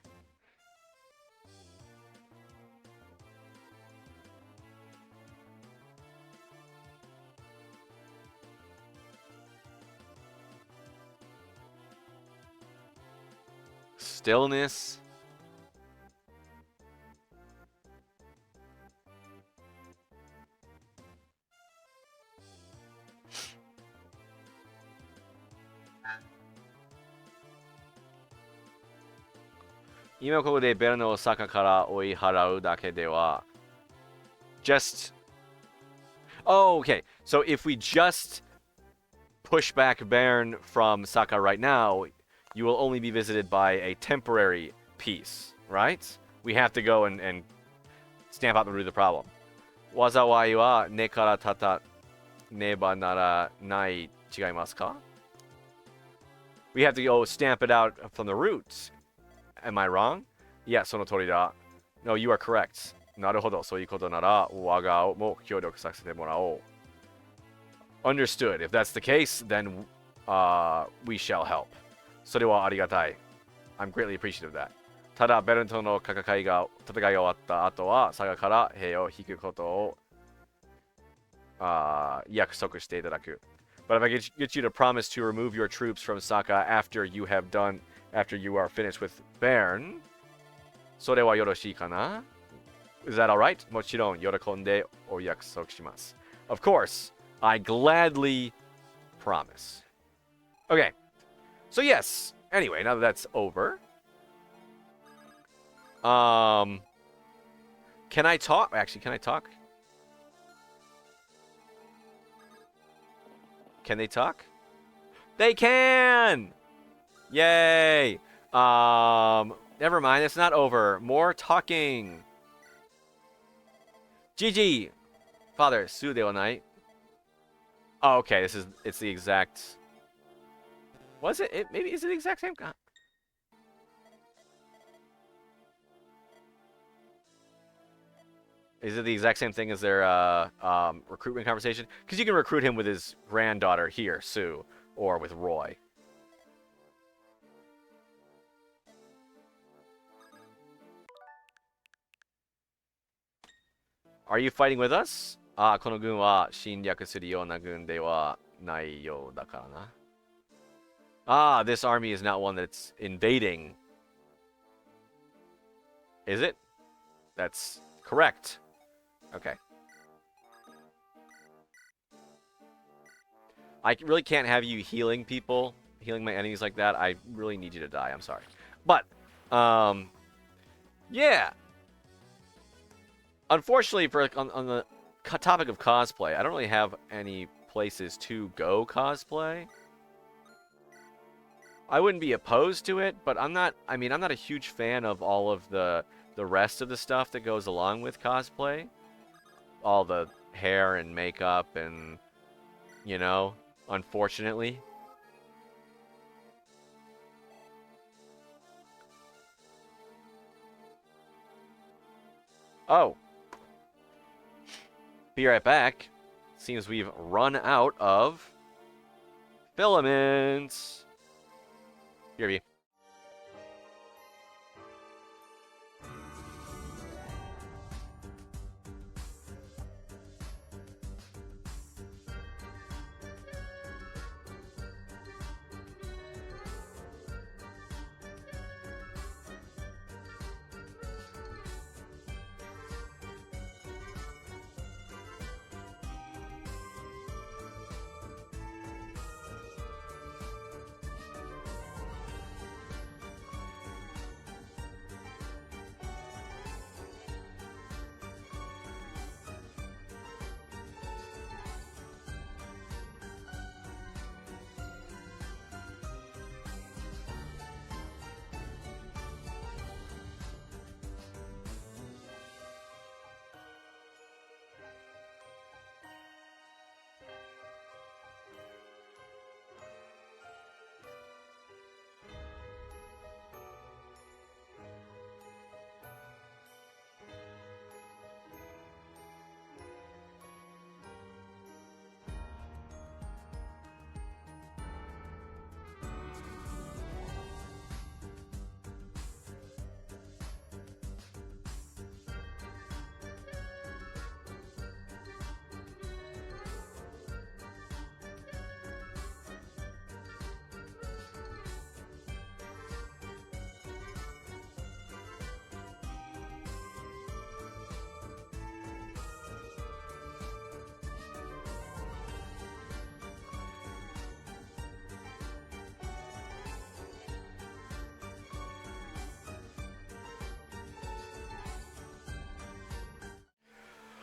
[SPEAKER 1] Stillness. Just. Oh, okay. So if we just push back Bern from Saka right now, you will only be visited by a temporary peace, right? We have to go and stamp out the root of the problem. Wazawai wa ne kara tata neba nara nai chigaimasu ka? We have to go stamp it out from the roots. Am I wrong? Yeah, sono tori da. No, you are correct. Naruhodo, souu koto nara waga o mo kyōryoku sasete morao. Understood. If that's the case, then we shall help. それはありがたい. I'm greatly appreciative of that. ただ、ベルンとの戦いが終わった後は、佐賀から兵を引くことを約束していただく. But if I get you to promise to remove your troops from Saka after you are finished with Bern, それはよろしいかな? Is that alright? もちろん喜んでお約束します. Of course, I gladly promise. Okay. So yes, anyway, now that that's over. Can I talk? Actually, can I talk? Can they talk? They can! Yay! Never mind, it's not over. More talking. GG! Father, Su de wa nai. Oh, okay, it's the exact... Was it? Maybe is it the exact same? Is it the exact same thing as their recruitment conversation? Because you can recruit him with his granddaughter here, Sue, or with Roy. Are you fighting with us? この軍は侵略するような軍ではないようだからな. This army is not one that's invading. Is it? That's correct. Okay. I really can't have you healing people, healing my enemies like that. I really need you to die. I'm sorry. But, yeah. Unfortunately, for on the topic of cosplay, I don't really have any places to go cosplay. I wouldn't be opposed to it, but I'm not. I mean, I'm not a huge fan of all of the rest of the stuff that goes along with cosplay. All the hair and makeup and, you know, unfortunately. Oh, be right back. Seems we've run out of filaments. Here we.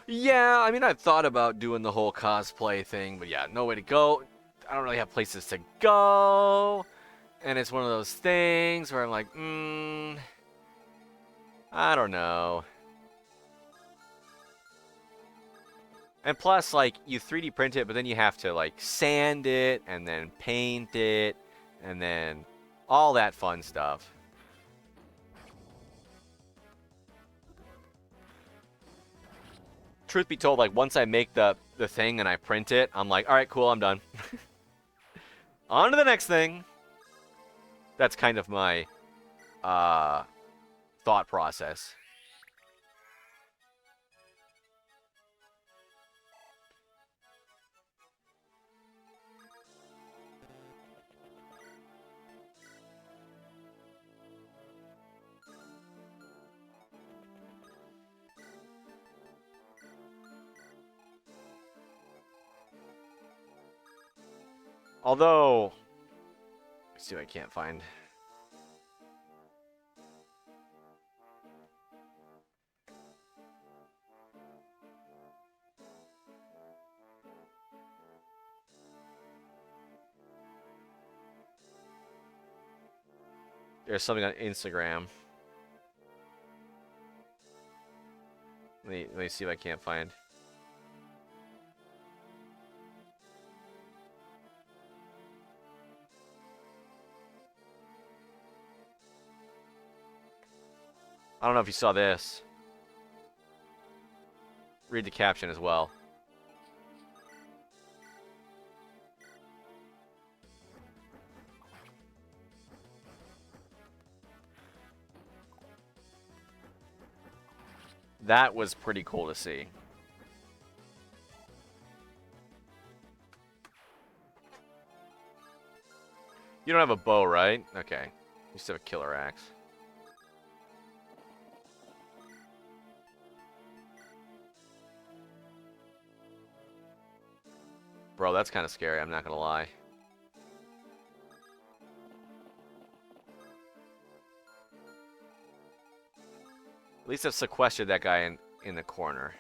[SPEAKER 1] Yeah, I mean, I've thought about doing the whole cosplay thing, but yeah, no way to go. I don't really have places to go. And it's one of those things where I'm like, I don't know. And plus, like, you 3D print it, but then you have to, like, sand it, and then paint it, and then all that fun stuff. Truth be told, like, once I make the thing and I print it, I'm like, alright, cool, I'm done. On to the next thing. That's kind of my thought process. Although, let's see what I can't find. There's something on Instagram. Let me see if I can't find. I don't know if you saw this. Read the caption as well. That was pretty cool to see. You don't have a bow, right? Okay. You still have a killer axe. Bro, that's kind of scary, I'm not gonna lie. At least I've sequestered that guy and in the corner.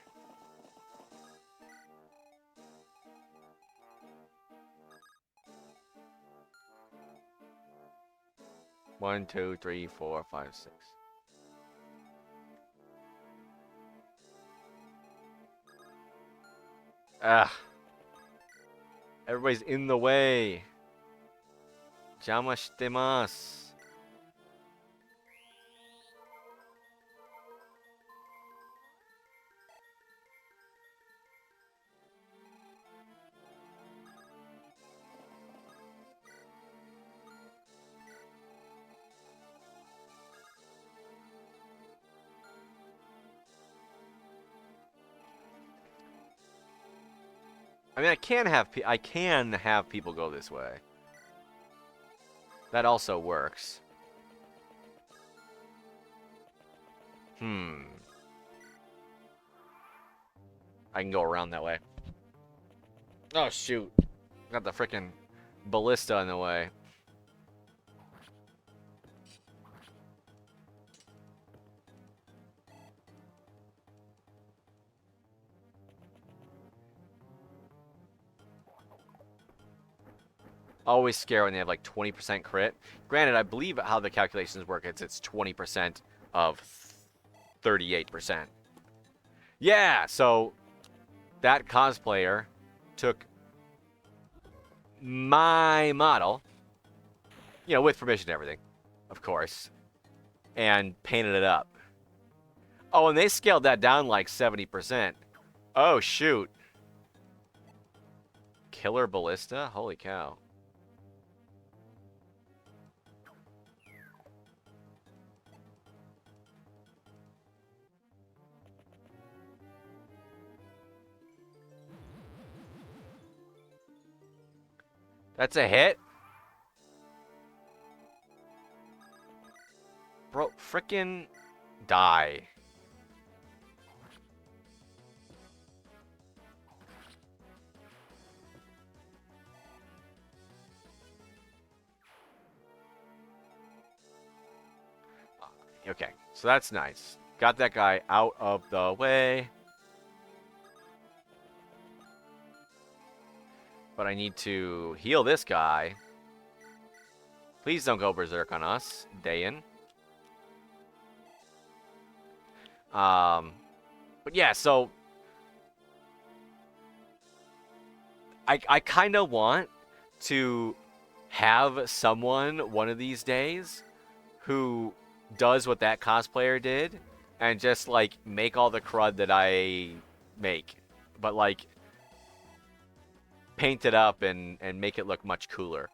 [SPEAKER 1] One, two, three, four, five, six. Ah. Everybody's in the way. 邪魔してます. I mean, I can have people go this way. That also works. I can go around that way. Oh, shoot. Got the frickin' ballista in the way. Always scare when they have like 20% crit. Granted, I believe how the calculations work, it's 20% of 38%. Yeah, so that cosplayer took my model, you know, with permission and everything, of course, and painted it up. Oh, and they scaled that down like 70%. Oh, shoot. Killer ballista? Holy cow. That's a hit? Bro, frickin' die. Okay, so that's nice. Got that guy out of the way. But I need to heal this guy. Please don't go berserk on us, Dayan. But yeah, so I kind of want to have someone one of these days who does what that cosplayer did and just like make all the crud that I make, but like paint it up and make it look much cooler.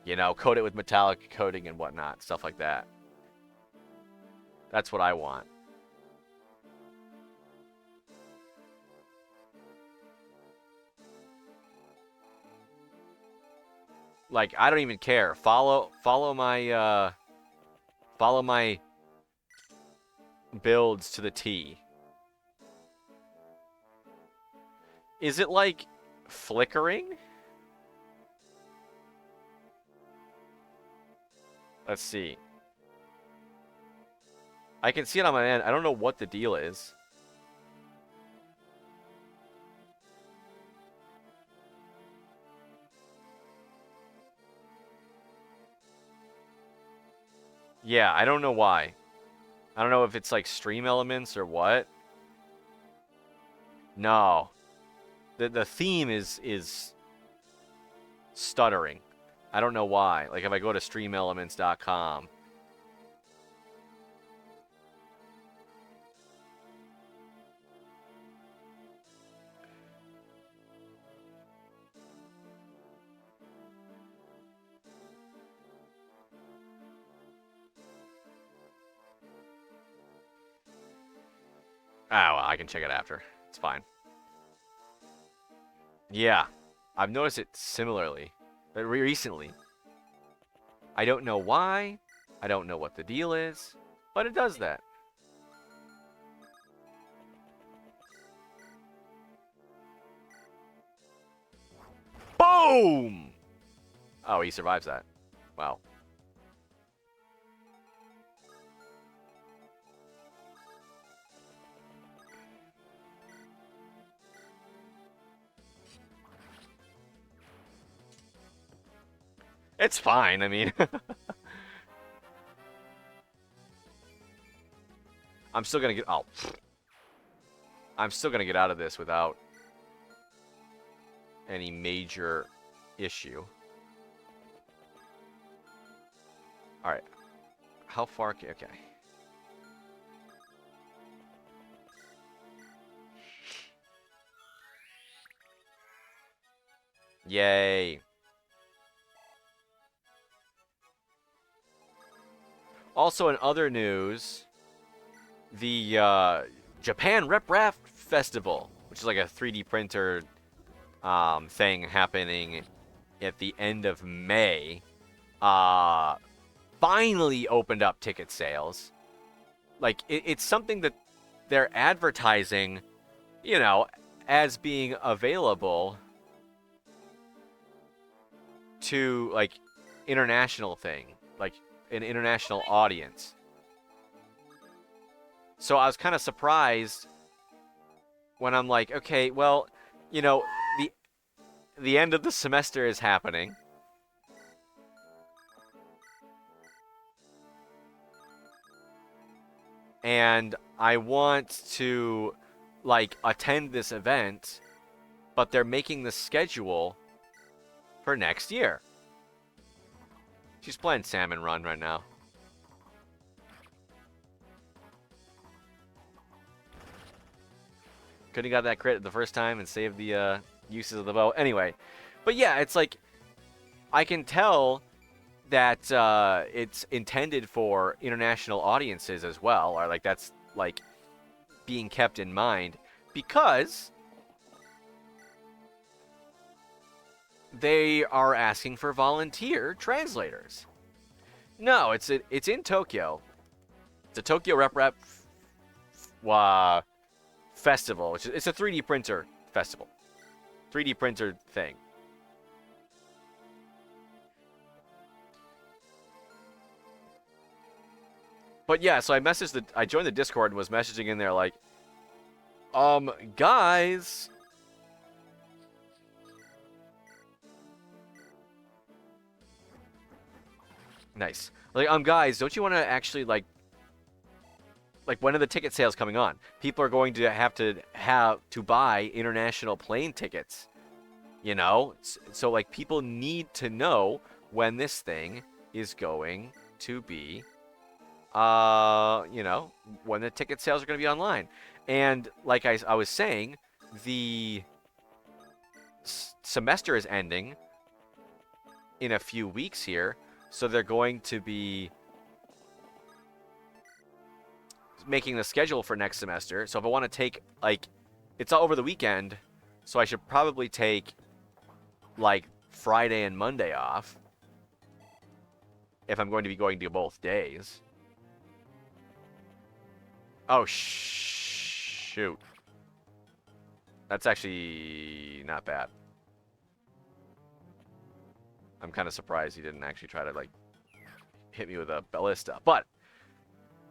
[SPEAKER 1] You know, coat it with metallic coating and whatnot, stuff like that. That's what I want. Like, I don't even care. Follow my builds to the T. Is it like flickering? Let's see. I can see it on my end. I don't know what the deal is. Yeah, I don't know why. I don't know if it's like stream elements or what. No. The theme is stuttering. I don't know why. Like if I go to streamelements.com. Ah, well, I can check it after. It's fine. Yeah, I've noticed it similarly, but recently. I don't know why. I don't know what the deal is, but it does that. Boom! Oh, he survives that. Wow. It's fine. I mean, I'm still gonna get. Oh, I'm still gonna get out of this without any major issue. All right. How far? Okay. Yay. Also, in other news, the Japan Rep Rap Festival, which is like a 3D printer thing happening at the end of May, finally opened up ticket sales. Like, it's something that they're advertising, you know, as being available to, like, international thing, like an international audience. So I was kind of surprised when I'm like, okay, well, you know, the end of the semester is happening. And I want to like attend this event, but they're making the schedule for next year. She's playing Salmon Run right now. Couldn't have got that crit the first time and saved the uses of the bow. Anyway, but yeah, it's like I can tell that it's intended for international audiences as well, or like that's like being kept in mind because they are asking for volunteer translators. No, it's in Tokyo. It's a Tokyo Rep festival, which is, it's a 3D printer festival, 3D printer thing. But yeah, so I joined the Discord and was messaging in there like, guys. Nice. Like, guys, don't you want to actually like when are the ticket sales coming on? People are going to have to buy international plane tickets. You know? So like people need to know when this thing is going to be you know, when the ticket sales are going to be online. And like I was saying, the semester is ending in a few weeks here, so they're going to be making the schedule for next semester. So if I want to take like it's all over the weekend, so I should probably take like Friday and Monday off if I'm going to be going to both days. Oh, shoot. That's actually not bad. I'm kind of surprised he didn't actually try to, like, hit me with a ballista. But,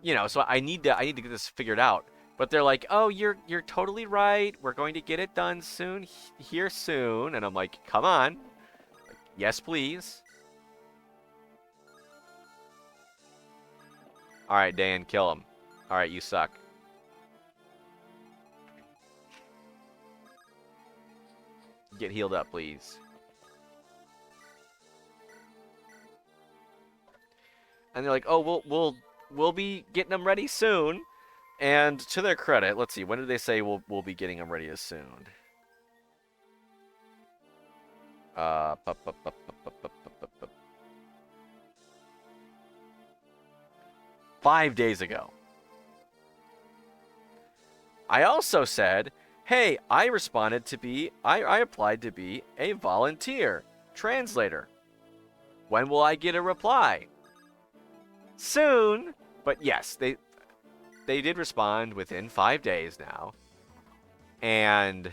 [SPEAKER 1] you know, so I need to get this figured out. But they're like, oh, you're totally right. We're going to get it done soon, here soon. And I'm like, come on. Like, yes, please. All right, Dan, kill him. All right, you suck. Get healed up, please. And they're like, "Oh, we'll be getting them ready soon." And to their credit, let's see, when did they say we'll be getting them ready as soon? 5 days ago. I also said, hey, I applied to be a volunteer translator. When will I get a reply? Soon. But yes, they did respond within 5 days now. And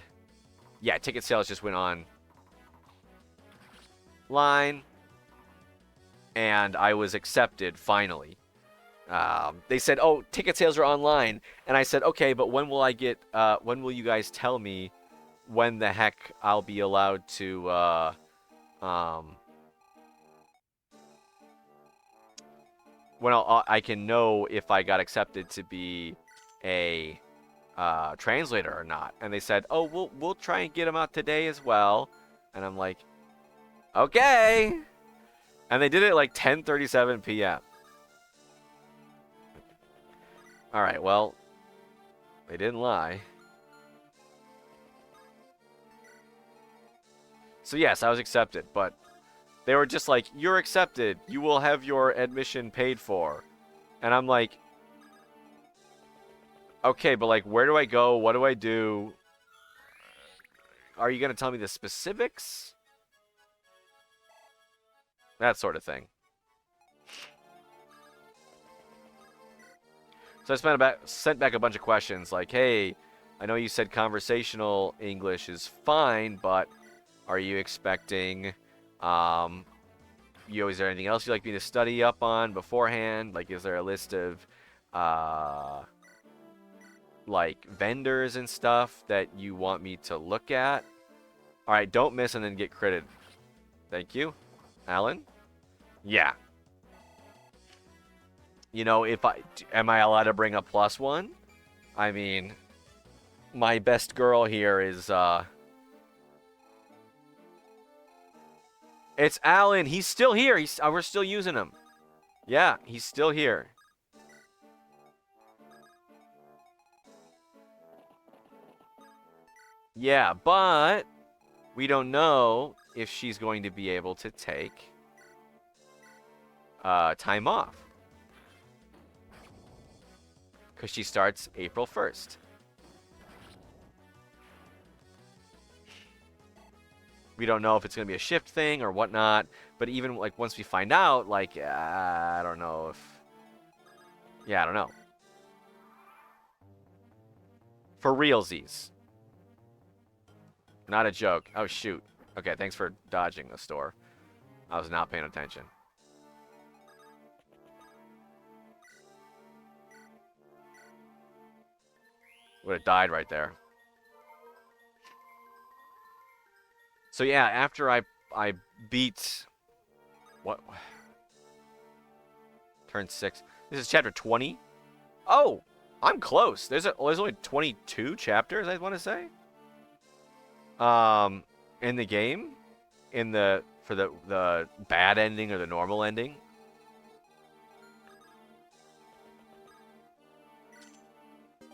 [SPEAKER 1] yeah, ticket sales just went on line. And I was accepted finally. They said, "Oh, ticket sales are online," and I said, "Okay, but when will I get? When will you guys tell me when the heck I'll be allowed to I can know if I got accepted to be a translator or not. And they said, "Oh, we'll try and get him out today as well." And I'm like, "Okay." And they did it at like 10:37 p.m. All right, well, they didn't lie. So yes, I was accepted, but they were just like, "You're accepted. You will have your admission paid for." And I'm like, "Okay, but like, where do I go? What do I do? Are you going to tell me the specifics?" That sort of thing. So I sent back a bunch of questions like, "Hey, I know you said conversational English is fine, but are you expecting, um, is there anything else you'd like me to study up on beforehand? Like, is there a list of, uh, like, vendors and stuff that you want me to look at? All right, don't miss and then get critted. Thank you. Alan? Yeah. Am I allowed to bring a +1? I mean, my best girl here is, it's Alan. He's still here. We're still using him. Yeah, he's still here. Yeah, but we don't know if she's going to be able to take time off. Because she starts April 1st. We don't know if it's going to be a shift thing or whatnot. But even like once we find out, like, I don't know if... Yeah, I don't know. For realsies. Not a joke. Oh, shoot. Okay, thanks for dodging the store. I was not paying attention. Would have died right there. So yeah, after I beat... What? Turn 6. This is chapter 20? Oh! I'm close. There's only 22 chapters, I want to say. In the game, for the bad ending or the normal ending.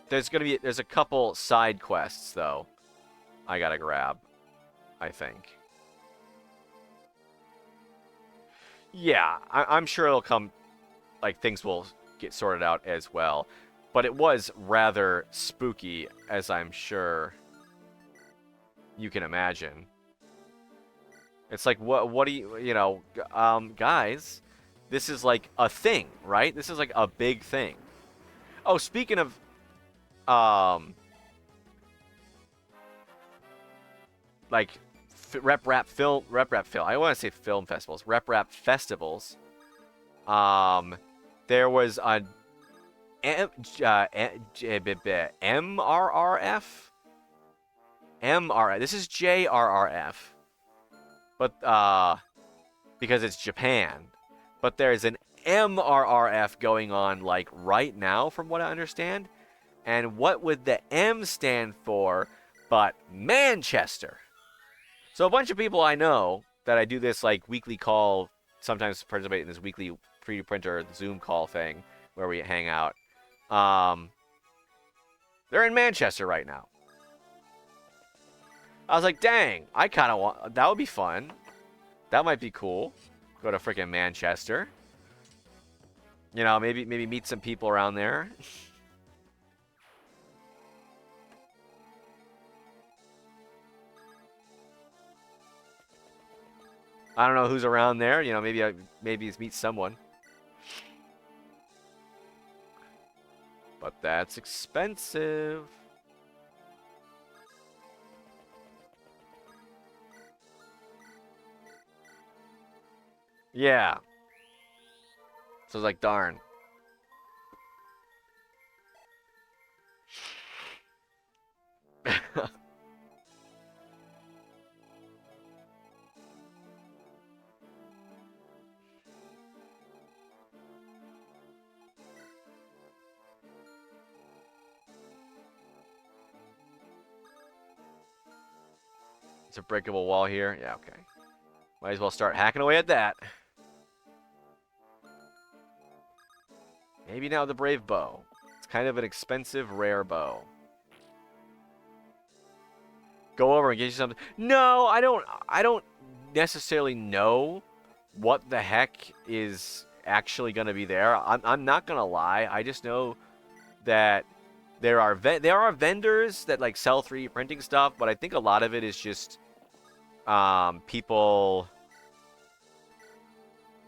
[SPEAKER 1] There's a couple side quests though. I gotta grab, I think. Yeah, I'm sure it'll come. Like things will get sorted out as well. But it was rather spooky, as I'm sure you can imagine. It's like, what do you, guys, this is like a thing, right? This is like a big thing. Oh, speaking of, like, rep rap film, I want to say film festivals, rep rap festivals. There was a MRRF? MRF. This is JRRF. But, because it's Japan. But there's an MRRF going on, like, right now, from what I understand. And what would the M stand for but Manchester? So a bunch of people I know that I do this, like, weekly call, sometimes participate in this weekly pre-printer Zoom call thing where we hang out. They're in Manchester right now. I was like, dang, I kind of want... That would be fun. That might be cool. Go to freaking Manchester. You know, maybe meet some people around there. I don't know who's around there. You know, maybe meet someone. But that's expensive. Yeah. So it's like, darn. It's a breakable wall here. Yeah, okay. Might as well start hacking away at that. Maybe now the Brave Bow. It's kind of an expensive, rare bow. Go over and get you something. No, I don't necessarily know what the heck is actually going to be there. I'm not going to lie. I just know that there are vendors that like sell 3D printing stuff, but I think a lot of it is just people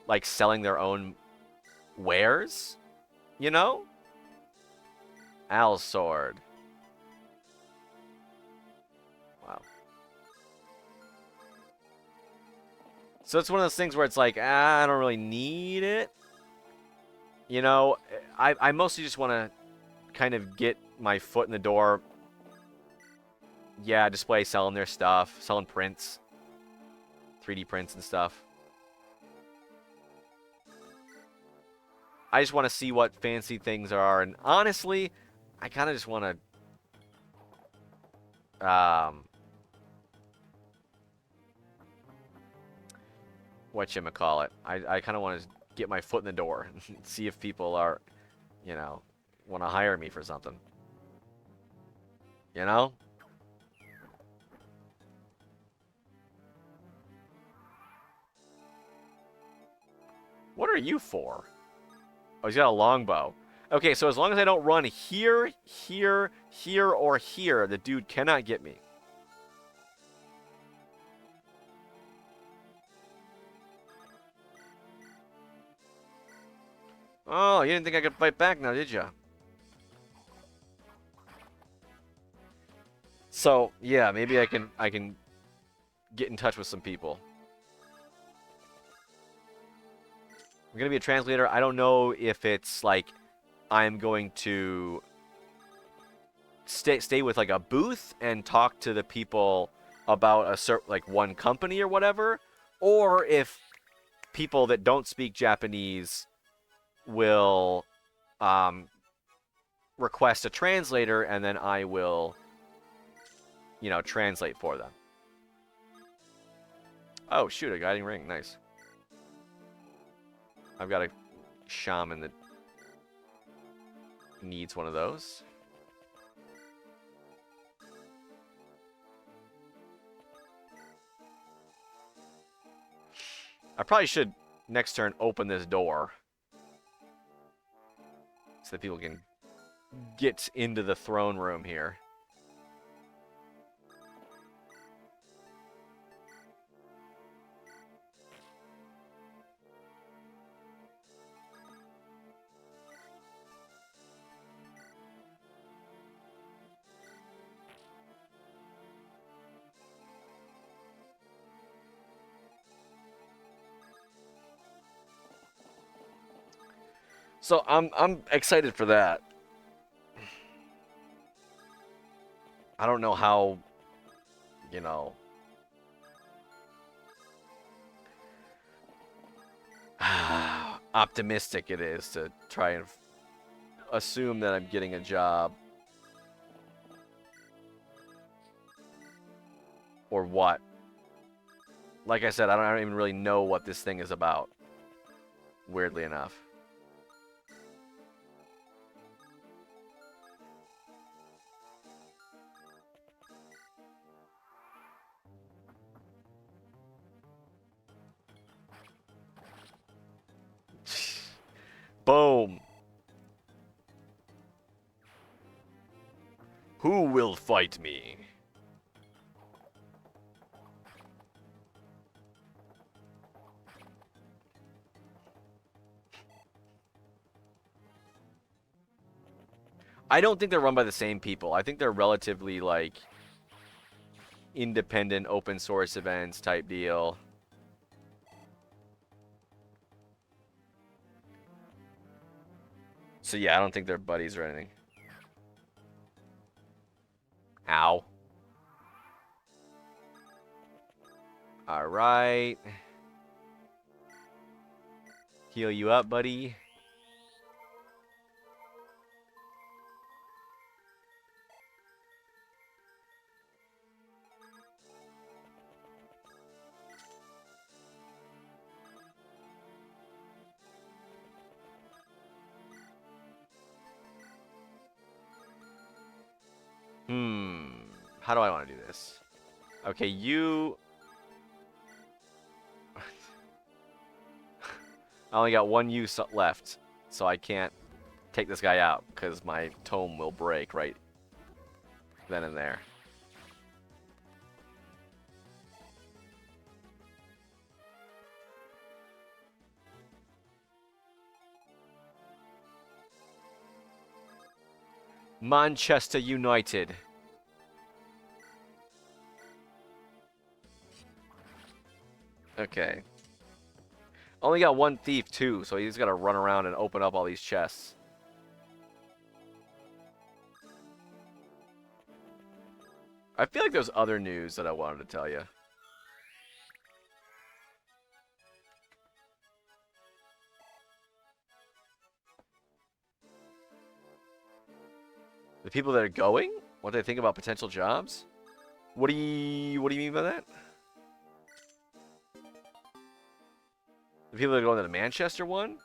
[SPEAKER 1] like selling their own wares, you know? Al's sword. Wow. So it's one of those things where it's like, I don't really need it. You know, I mostly just want to kind of get my foot in the door. Yeah, display selling their stuff, selling prints, 3D prints and stuff. I just want to see what fancy things are, and honestly, I kind of just want to whatchamacallit. I kind of want to get my foot in the door and see if people are, you know, want to hire me for something. You know? What are you for? Oh, he's got a longbow. Okay, so as long as I don't run here, here, here, or here, the dude cannot get me. Oh, you didn't think I could fight back now, did you? So, yeah, maybe I can get in touch with some people. I'm going to be a translator. I don't know if it's like I'm going to stay with like a booth and talk to the people about a certain like one company or whatever, or if people that don't speak Japanese will request a translator and then I will, you know, translate for them. Oh shoot, a guiding ring, nice. I've got a shaman that needs one of those. I probably should next turn open this door so that people can get into the throne room here. So I'm excited for that. I don't know how, you know, optimistic it is to try and assume that I'm getting a job. Or what. Like I said, I don't even really know what this thing is about. Weirdly enough. Boom. Who will fight me? I don't think they're run by the same people. I think they're relatively, like, independent, open source events type deal. So yeah, I don't think they're buddies or anything. Ow. Alright. Heal you up, buddy. How do I want to do this? Okay, you... I only got one use left, so I can't take this guy out, because my tome will break right then and there. Manchester United. Okay. Only got one thief, too, so he's got to run around and open up all these chests. I feel like there's other news that I wanted to tell you. The people that are going? What they think about potential jobs? What do you mean by that? The people that are going to the Manchester one?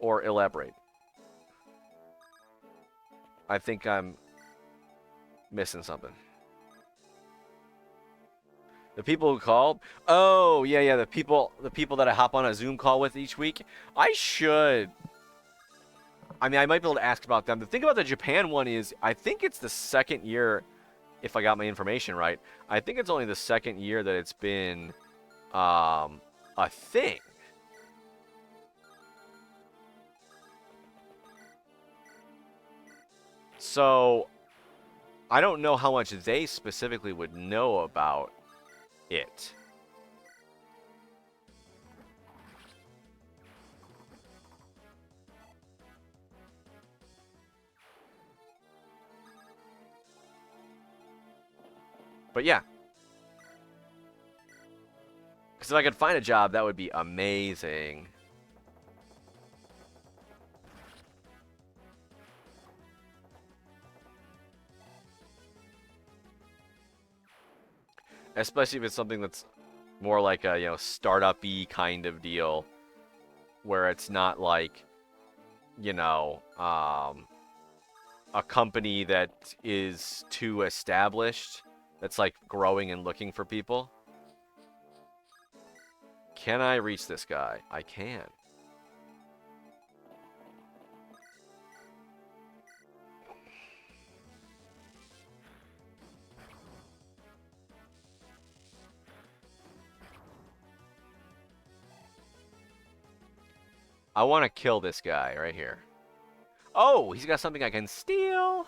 [SPEAKER 1] Or elaborate? I think I'm missing something. The people who called? Oh, yeah, the people that I hop on a Zoom call with each week. I should. I mean, I might be able to ask about them. The thing about the Japan one is, I think it's the second year, if I got my information right. I think it's only the second year that it's been a thing. So, I don't know how much they specifically would know about it. But yeah. Because if I could find a job, that would be amazing. Especially if it's something that's more like a, you know, startup-y kind of deal. Where it's not like, you know, a company that is too established. That's like growing and looking for people. Can I reach this guy? I can. I want to kill this guy right here. Oh, he's got something I can steal.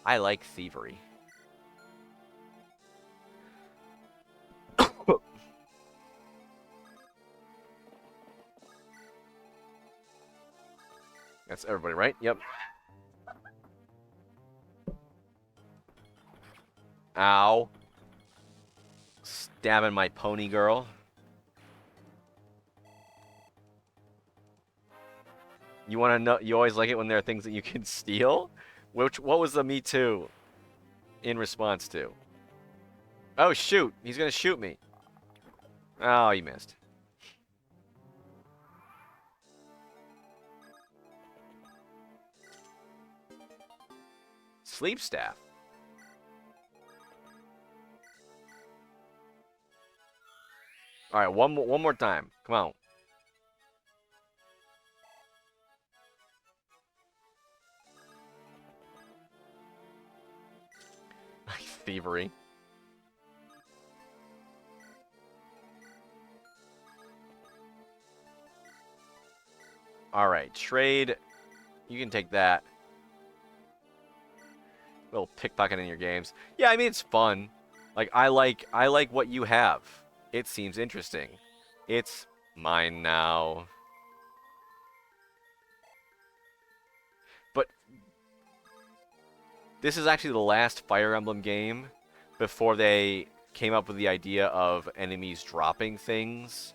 [SPEAKER 1] I like thievery. That's everybody, right? Yep. Ow. Stabbing my pony girl. You want to know? You always like it when there are things that you can steal? What was the Me Too in response to? Oh, shoot. He's going to shoot me. Oh, he missed. Sleep staff. All right, one more time. Come on. Thievery. All right, trade. You can take that. Little pickpocket in your games. Yeah, I mean it's fun. Like I like what you have. It seems interesting. It's mine now. But this is actually the last Fire Emblem game before they came up with the idea of enemies dropping things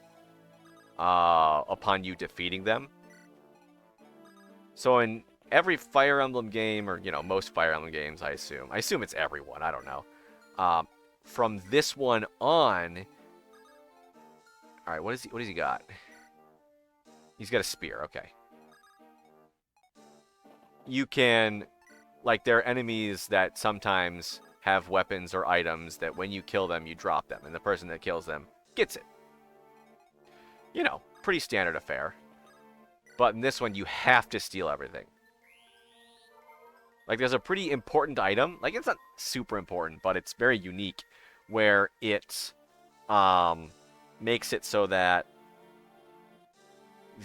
[SPEAKER 1] upon you defeating them. So in every Fire Emblem game, or, you know, most Fire Emblem games, I assume it's everyone, I don't know. From this one on, all right, what does he got? He's got a spear, okay. You can, like, there are enemies that sometimes have weapons or items that when you kill them, you drop them, and the person that kills them gets it. You know, pretty standard affair. But in this one, you have to steal everything. Like, there's a pretty important item. Like, it's not super important, but it's very unique, where it makes it so that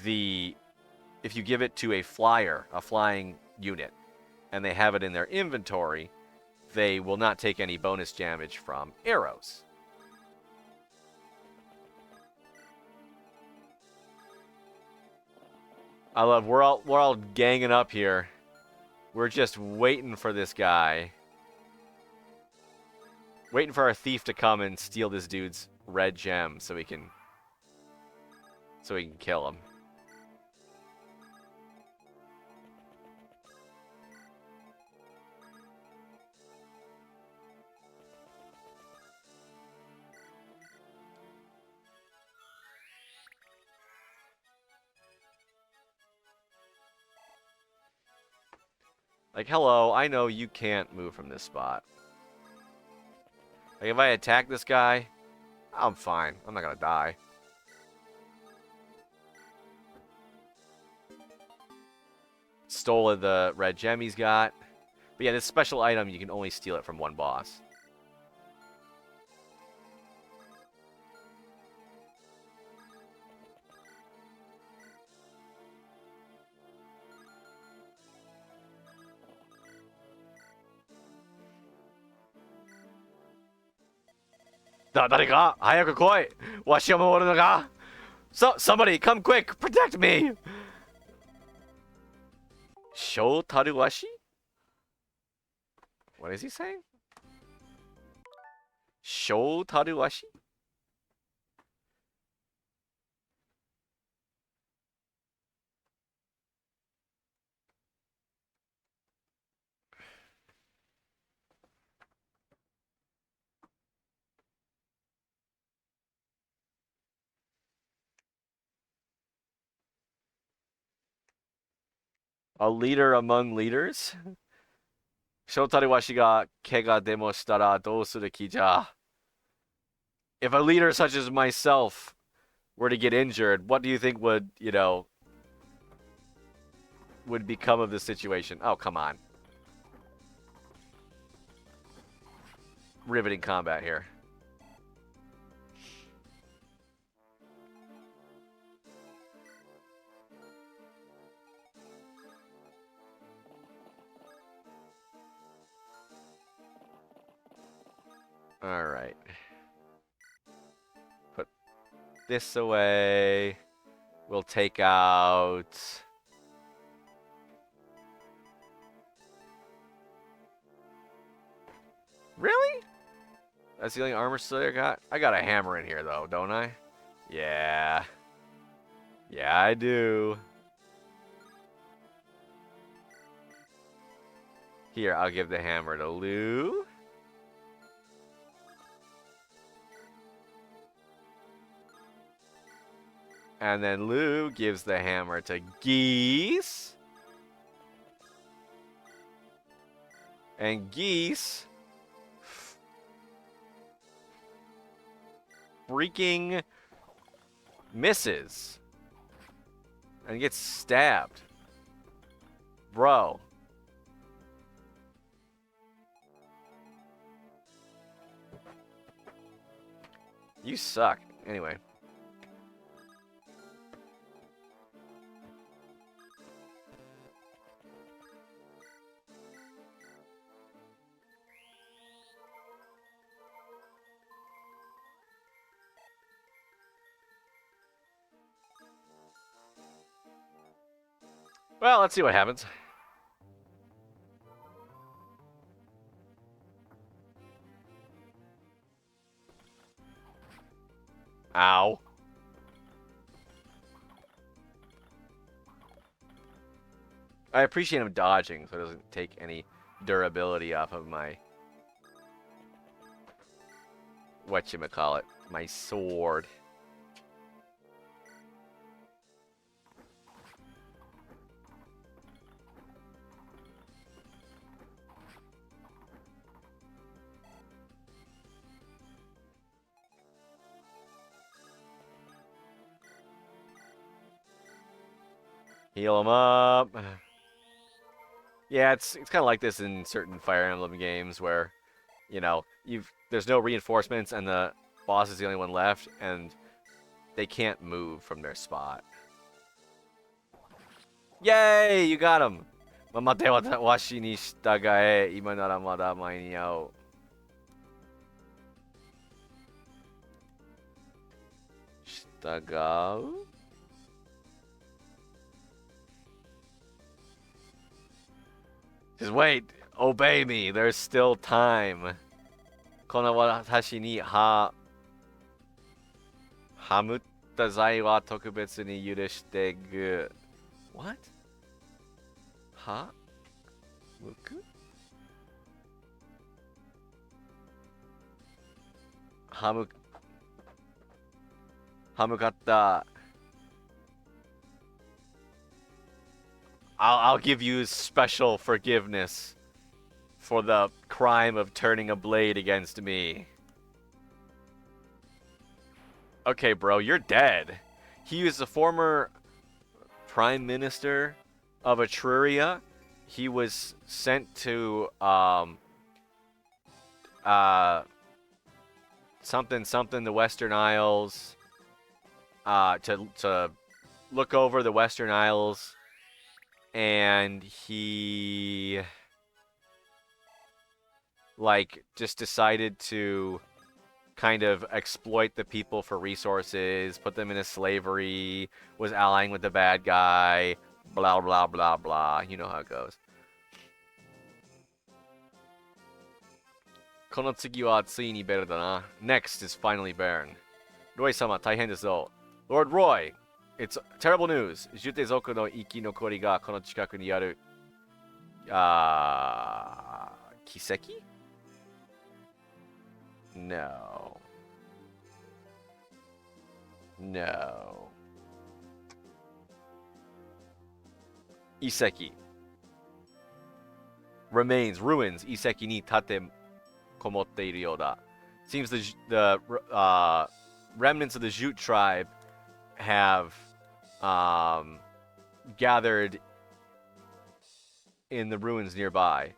[SPEAKER 1] if you give it to a flyer, a flying unit, and they have it in their inventory, they will not take any bonus damage from arrows. I love, we're all ganging up here. We're just waiting for this guy. Waiting for our thief to come and steal this dude's red gem so we can kill him. Like, hello, I know you can't move from this spot. Like, if I attack this guy, I'm fine. I'm not gonna die. Stole the red gem he's got. But yeah, this special item, you can only steal it from one boss. Somebody, come quick! Protect me! Shotaruwashi? What is he saying? Shotaruwashi? A leader among leaders? Shotaruwashi ga kega demo shitara dou suru ki ja? If a leader such as myself were to get injured, what do you think would, would become of this situation? Oh, come on. Riveting combat here. Alright. Put this away. We'll take out... Really? That's the only armor still I got? I got a hammer in here, though, don't I? Yeah. Yeah, I do. Here, I'll give the hammer to Lou. And then Lou gives the hammer to Geese. And Geese freaking misses and gets stabbed. Bro. You suck. Anyway. Well, let's see what happens. Ow. I appreciate him dodging so it doesn't take any durability off of my... whatchamacallit, my sword. Heal him up. Yeah, it's kind of like this in certain Fire Emblem games where, you know, there's no reinforcements and the boss is the only one left and they can't move from their spot. Yay! You got him! 待て、わしに従え。今ならまだ間に合う。従う Just wait. Obey me. There's still time. この私にはむった罪は特別に許してぐ。What? はむくはむかった。I'll give you special forgiveness for the crime of turning a blade against me. Okay, bro, you're dead. He was the former prime minister of Etruria. He was sent to something the Western Isles to look over the Western Isles, and he like just decided to kind of exploit the people for resources, put them into slavery, was allying with the bad guy, blah blah blah blah. You know how it goes. この次はついにベルだな. Next is finally Baron. Roy sama, 大変ですぞ. Lord Roy, it's terrible news. ジュテ族の生き残りがこの近くにある奇跡? No. No. 遺跡 remains, ruins 遺跡に立てこもっているようだ. Seems the remnants of the Jute tribe have gathered in the ruins nearby.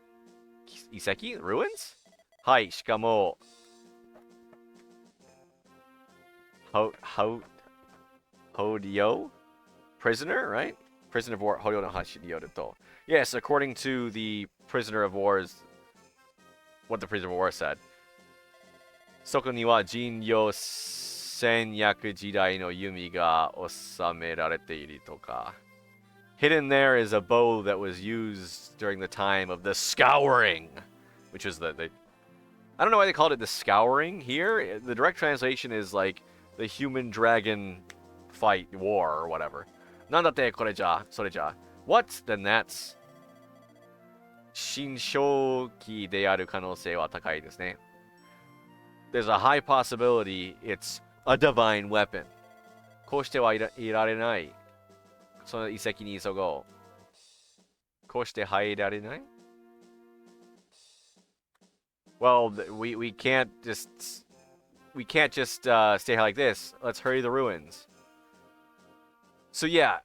[SPEAKER 1] 遺跡? Ruins? はい、しかもHodio? Prisoner, right? Prisoner of war, Hodio no Hashiryoda to. Yes, according to the prisoner of war's, what the prisoner of war said. そこには人形戦略時代の弓が収められているとか. Hidden there is a bow that was used during the time of the Scouring, which was I don't know why they called it the Scouring here. The direct translation is like the human dragon fight war or whatever. なんだってこれじゃ、それじゃ. What? Then that's 新正気である可能性は高いですね. There's a high possibility it's a divine weapon. こうしてはいられない. その遺跡に急ごう. こうして入られない? Well, we can't just stay like this. Let's hurry the ruins. So yeah,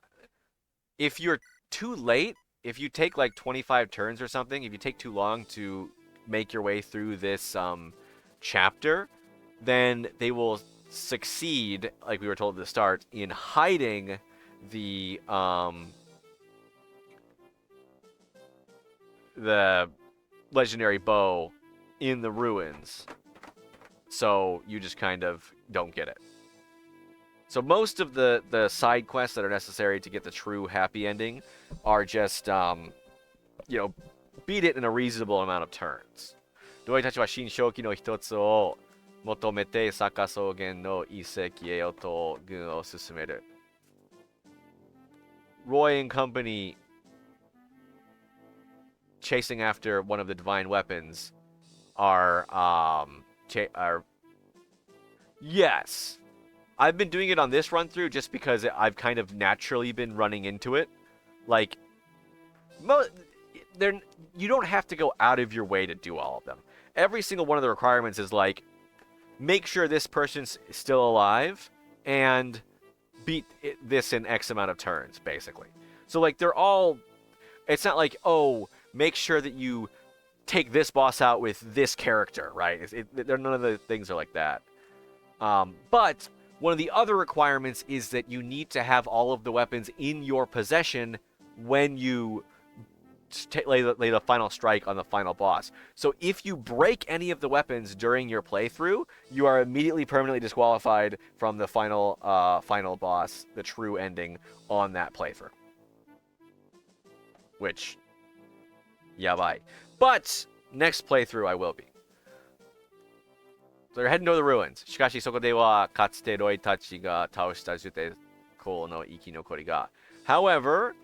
[SPEAKER 1] if you're too late, if you take like 25 turns or something, if you take too long to make your way through this chapter, then they will succeed, like we were told at the start, in hiding the legendary bow in the ruins. So you just kind of don't get it. So most of the side quests that are necessary to get the true happy ending are just, beat it in a reasonable amount of turns. ドイたちは新正気の一つを求めて坂草原の遺跡へと軍を進める. Roy and company chasing after one of the divine weapons are yes. I've been doing it on this run through just because I've kind of naturally been running into it. Like, you don't have to go out of your way to do all of them. Every single one of the requirements is like, make sure this person's still alive and beat this in X amount of turns, basically. So like they're all. It's not like, oh, make sure that you take this boss out with this character, right? None of the things are like that. But one of the other requirements is that you need to have all of the weapons in your possession when you lay the final strike on the final boss. So if you break any of the weapons during your playthrough, you are immediately permanently disqualified from the final boss, the true ending on that playthrough. Which, yabai. But next playthrough I will be. So they're heading to the ruins. しかしそこではかつてロイたちが倒したジュテコの生き残りが。However,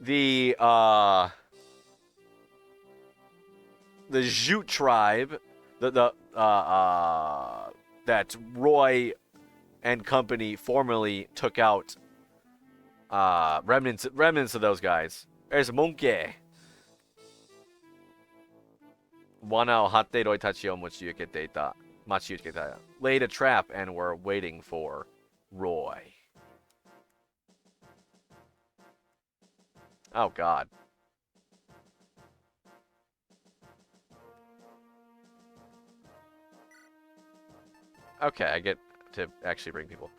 [SPEAKER 1] the Jute tribe, that Roy and company formerly took out remnants of those guys. There's Monkey. 罠を張ってロイたちを待ち受けていた。Laid a trap and were waiting for Roy. Oh God. Okay, I get to actually bring people.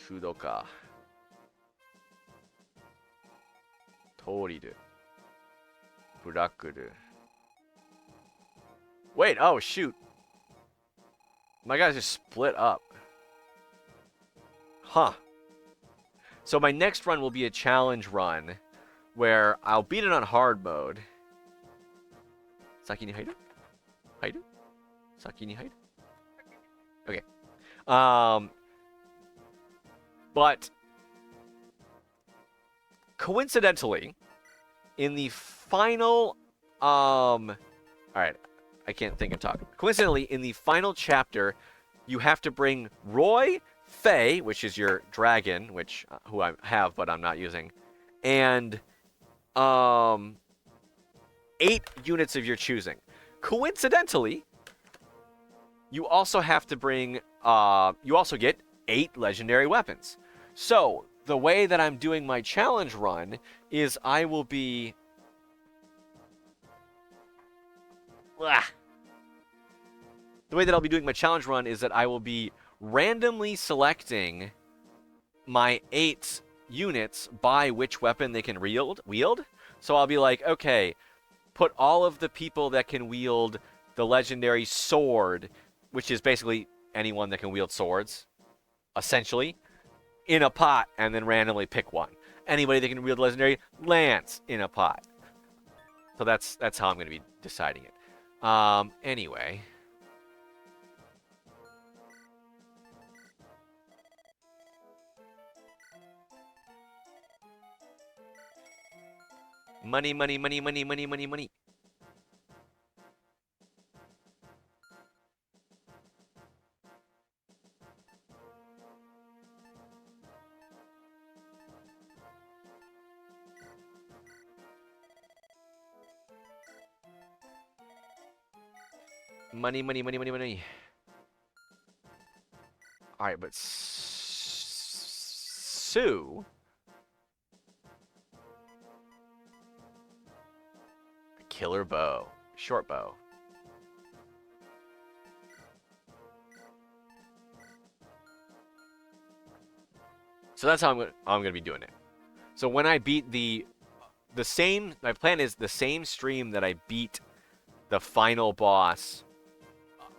[SPEAKER 1] Kudoka. Toriru. Burakuru. Wait, oh shoot. My guys just split up. Huh. So my next run will be a challenge run where I'll beat it on hard mode. Saki ni hairu? Hairu? Saki ni hairu? Okay. But coincidentally, in the final alright, I can't think and talk. Coincidentally, in the final chapter, you have to bring Roy, Faye, which is your dragon, which who I have but I'm not using, and 8 units of your choosing. Coincidentally, you also have to bring you also get 8 legendary weapons. So, the way that I'm doing my challenge run is I will be the way that I'll be doing my challenge run is that I will be randomly selecting my 8 units by which weapon they can wield. So I'll be like, okay, put all of the people that can wield the legendary sword, which is basically anyone that can wield swords, essentially, in a pot, and then randomly pick one. Anybody that can wield legendary lance in a pot. So that's how I'm going to be deciding it. Anyway. Money, money, money, money, money, money, money. Money, money, money, money, money. Alright, but Sue... Killer bow. Short bow. So that's how I'm gonna be doing it. So when I beat the same, my plan is the same stream that I beat the final boss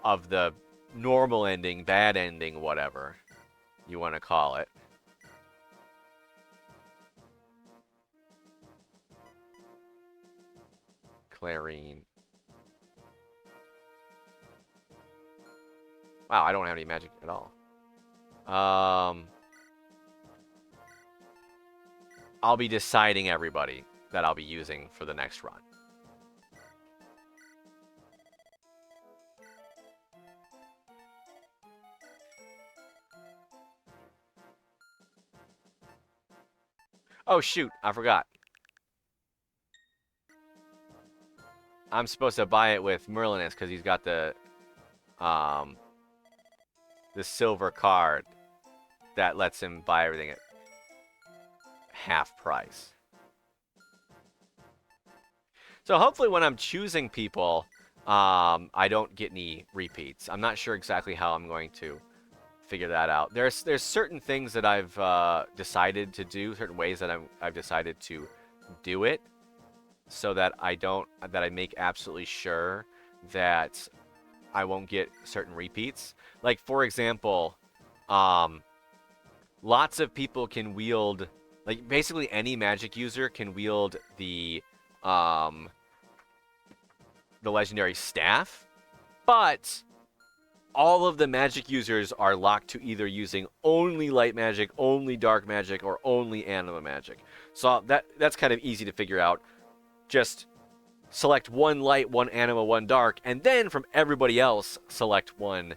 [SPEAKER 1] of the normal ending, bad ending, whatever you want to call it. Clarine. Wow, I don't have any magic at all. I'll be deciding everybody that I'll be using for the next run. Oh shoot, I forgot. I'm supposed to buy it with Merlinus because he's got um the silver card that lets him buy everything at half price. So hopefully when I'm choosing people, I don't get any repeats. I'm not sure exactly how I'm going to figure that out. There's certain things that I've decided to do, certain ways that I've decided to do it, so that I make absolutely sure that I won't get certain repeats. Like for example, lots of people can wield, like basically any magic user can wield the legendary staff, but all of the magic users are locked to either using only light magic, only dark magic, or only anima magic. So that's kind of easy to figure out. Just select one light, one anima, one dark, and then from everybody else, select one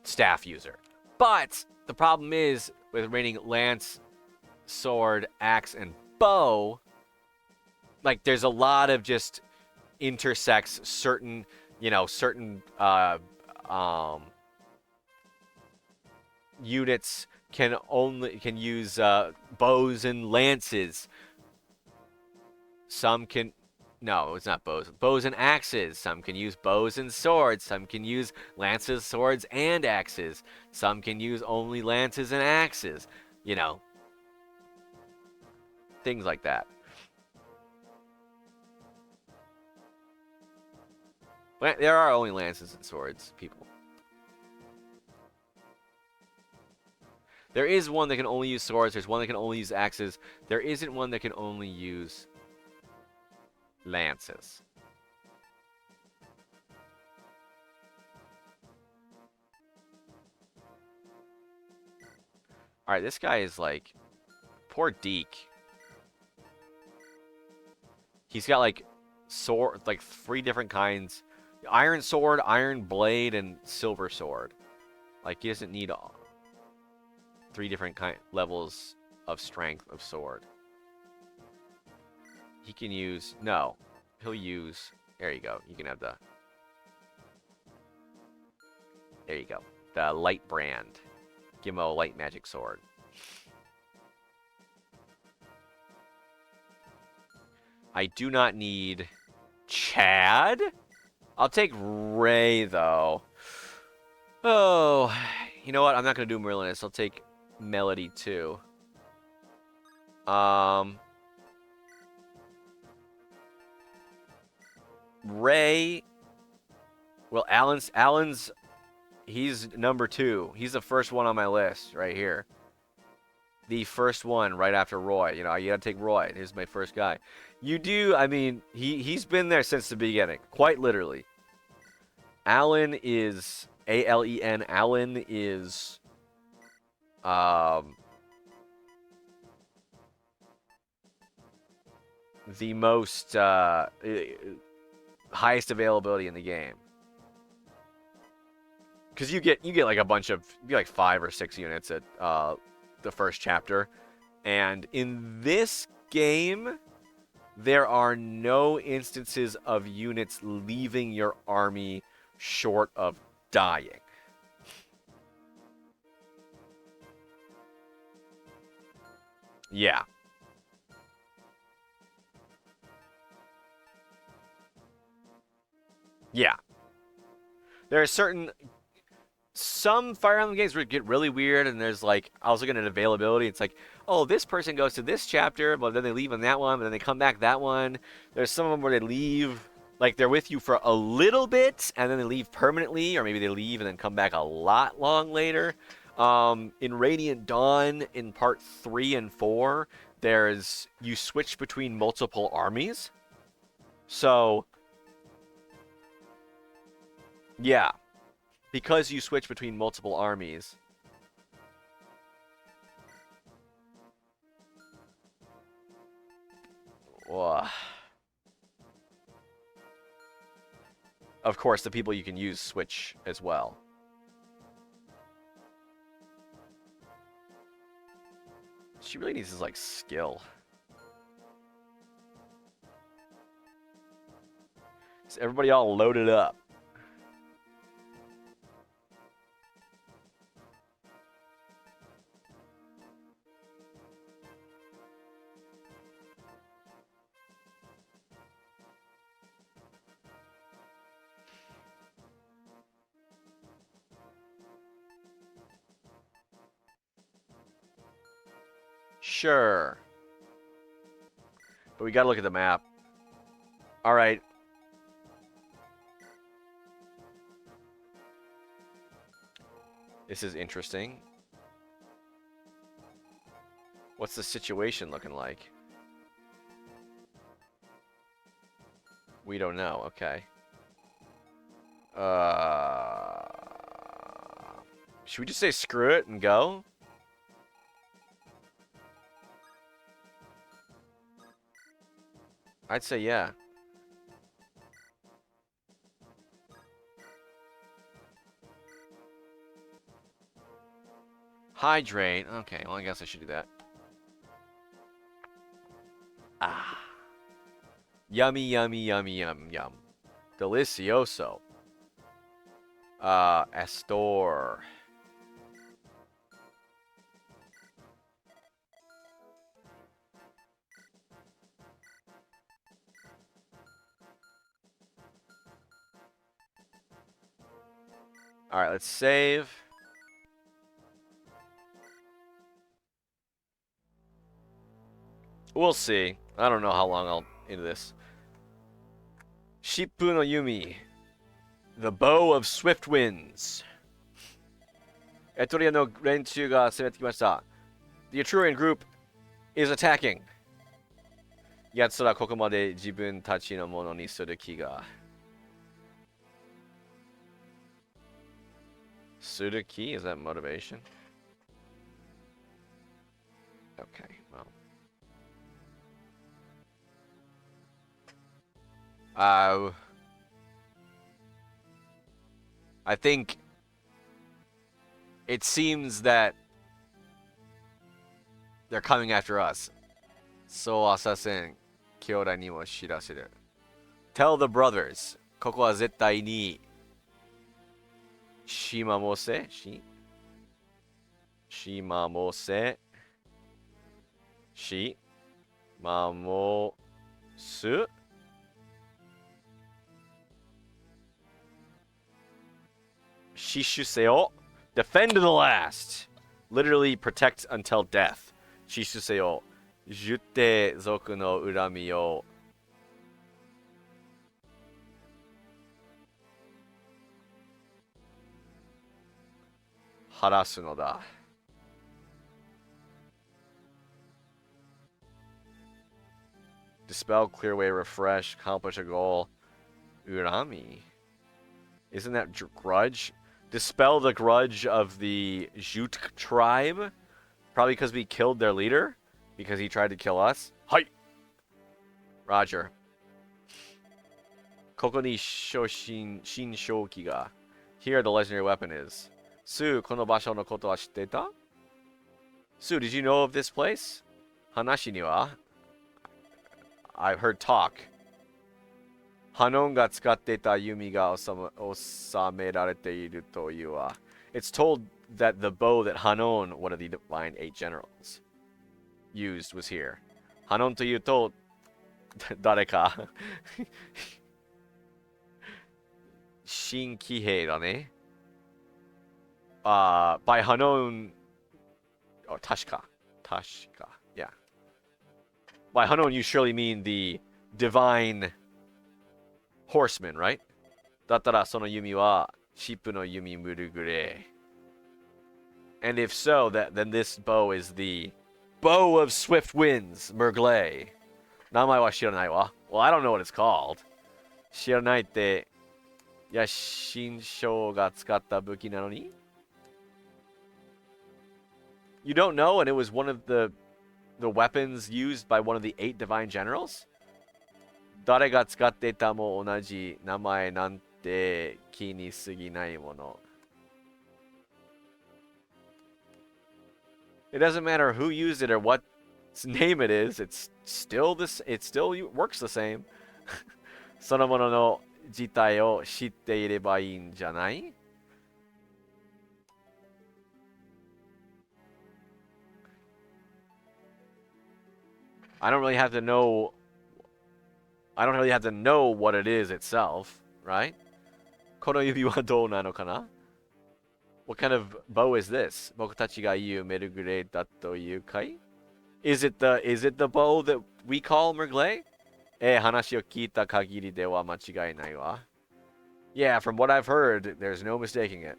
[SPEAKER 1] staff user. But the problem is with remaining lance, sword, axe, and bow, like there's a lot of just intersects certain, certain units can use bows and lances. Some can, no, it's not bows. Bows and axes. Some can use bows and swords. Some can use lances, swords, and axes. Some can use only lances and axes. Things like that. But there are only lances and swords, people. There is one that can only use swords. There's one that can only use axes. There isn't one that can only use lances. Alright, this guy is like... Poor Deke. He's got like sword, like 3 different kinds. Iron sword, iron blade, and silver sword. Like, he doesn't need 3 different levels of strength of sword. He can use... No. He'll use... There you go. You can have the... There you go. The light brand. Give him a light magic sword. I do not need Chad. I'll take Ray, though. Oh, you know what? I'm not going to do Merlinus. I'll take Melody, too. Ray. Well, Alan's... He's number 2. He's the first one on my list right here. The first one right after Roy. You gotta take Roy. Here's my first guy. You do, I mean, he's been there since the beginning. Quite literally. Alan is... A-L-E-N. Alan is... the most... highest availability in the game. Because you get like a bunch of... You get like 5 or 6 units at the first chapter. And in this game, there are no instances of units leaving your army short of dying. Yeah. Yeah. There are some Fire Emblem games where it get really weird, and there's like, I was looking at availability, it's like, oh, this person goes to this chapter, but then they leave on that one, but then they come back that one. There's some of them where they leave, like they're with you for a little bit, and then they leave permanently, or maybe they leave and then come back a lot long later. In Radiant Dawn, in part 3 and 4, you switch between multiple armies. So, yeah. Because you switch between multiple armies. Ugh. Of course, the people you can use switch as well. She really needs is like skill. Is everybody all loaded up? Sure. But we gotta look at the map. Alright. This is interesting. What's the situation looking like? We don't know. Okay. Should we just say screw it and go? I'd say yeah. Hydrate. Okay, well, I guess I should do that. Ah. Yummy, yummy, yummy, yum, yum. Delicioso. Astor. Alright, let's save. We'll see. I don't know how long I'll into this. Shippu no Yumi. The Bow of Swift Winds. Etoria no Renchu ga semete kimashita. The Etrurian group is attacking. Yatsura kokomade jibun tachi no mono ni suru ki ga. Sudaki, is that motivation? Okay, well. I think it seems that they're coming after us. So assassin, kyōdai ni mo shirashiru. Tell the brothers. Koko wa zettai ni shimamose. Shimamose. Shimamosu. Shishuseo. Defend to the last. Literally protect until death. Shishuseo. Jute zoku no urami o. Harasu no da. Dispel, clear away, refresh, accomplish a goal. Urami. Isn't that grudge? Dispel the grudge of the Jute tribe? Probably because we killed their leader? Because he tried to kill us? Hi! Roger. Koko ni shinshoki ga. Here the legendary weapon is. Su, kono basho no koto wa shitteta? Su, did you know of this place? Hanashi ni wa? I've heard talk. Hanon ga tsukatte ita yumi ga osamerarete iru toiu wa. It's told that the bow that Hanon, one of the divine 8 generals, used was here. Hanon to you to dareka. Shin Kihei da ne. By Hanon. Oh, Tashika. Yeah. By Hanon, you surely mean the divine horseman, right? Dattara sono yumi wa shippu no yumi murugure. And if so, then this bow is the Bow of Swift Winds, Murgle. Namae wa shiranai wa. Well, I don't know what it's called. Shiranai te yashinshou ga tsukatta buki nano ni? You don't know, and it was one of the weapons used by one of the 8 divine generals? Dare ga tsukatte ita mo onaji namae nante ki ni suginai mono. It doesn't matter who used it or what name it is. It's still this. It still works the same. そのものの自体を知っていればいいんじゃない? I don't really have to know. I don't really have to know what it is itself, right? この指はどうなのかな? What kind of bow is this? 僕たちが言うメルグレだというかい? Is it the bow that we call Mergle? 話を聞いた限りでは間違いないわ. Yeah, from what I've heard, there's no mistaking it.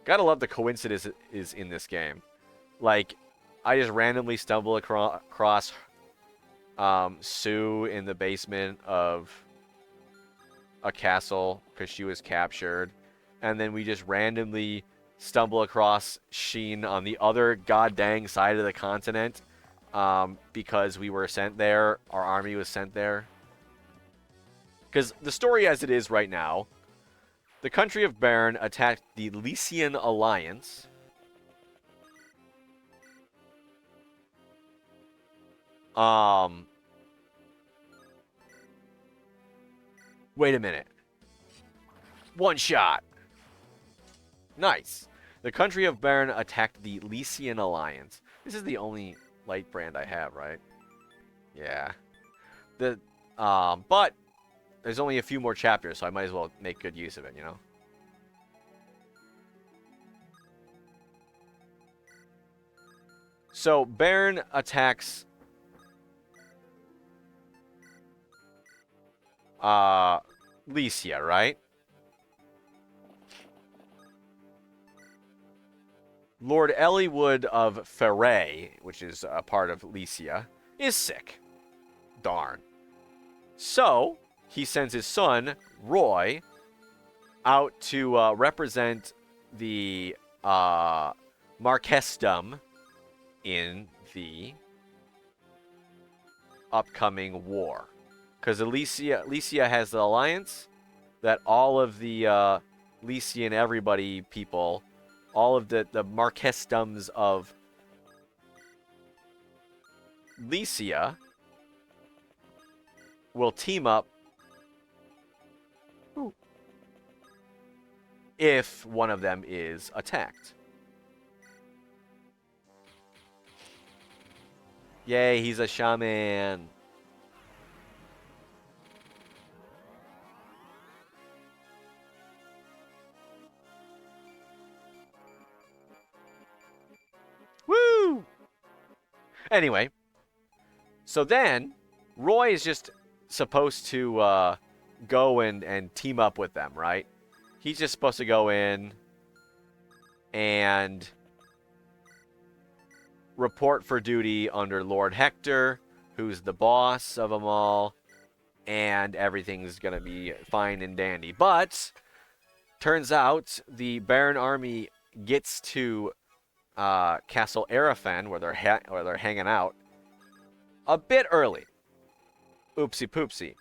[SPEAKER 1] Gotta love the coincidence is in this game. Like, I just randomly stumble across Sue in the basement of a castle because she was captured. And then we just randomly stumble across Sheen on the other goddamn side of the continent because we were sent there. Our army was sent there. Because the story as it is right now, the country of Bern attacked the Lycian Alliance. Wait a minute. One shot. Nice. The country of Bern attacked the Lycian Alliance. This is the only light brand I have, right? Yeah. But there's only a few more chapters, so I might as well make good use of it, you know? So, Bern attacks Lycia, right? Lord Elliewood of Ferray, which is a part of Lycia, is sick. Darn. So, he sends his son, Roy, out to represent the Marquesdom in the upcoming war. Because Lycia has the alliance that all of the Lycian everybody people, all of the Marquesdoms of Lycia will team up if one of them is attacked. Yay, he's a shaman. Woo! Anyway, so then Roy is just supposed to go and team up with them, right? He's just supposed to go in and report for duty under Lord Hector, who's the boss of them all, and everything's going to be fine and dandy. But turns out the Baron army gets to Castle Arafan, where they're hanging out, a bit early. Oopsie poopsie.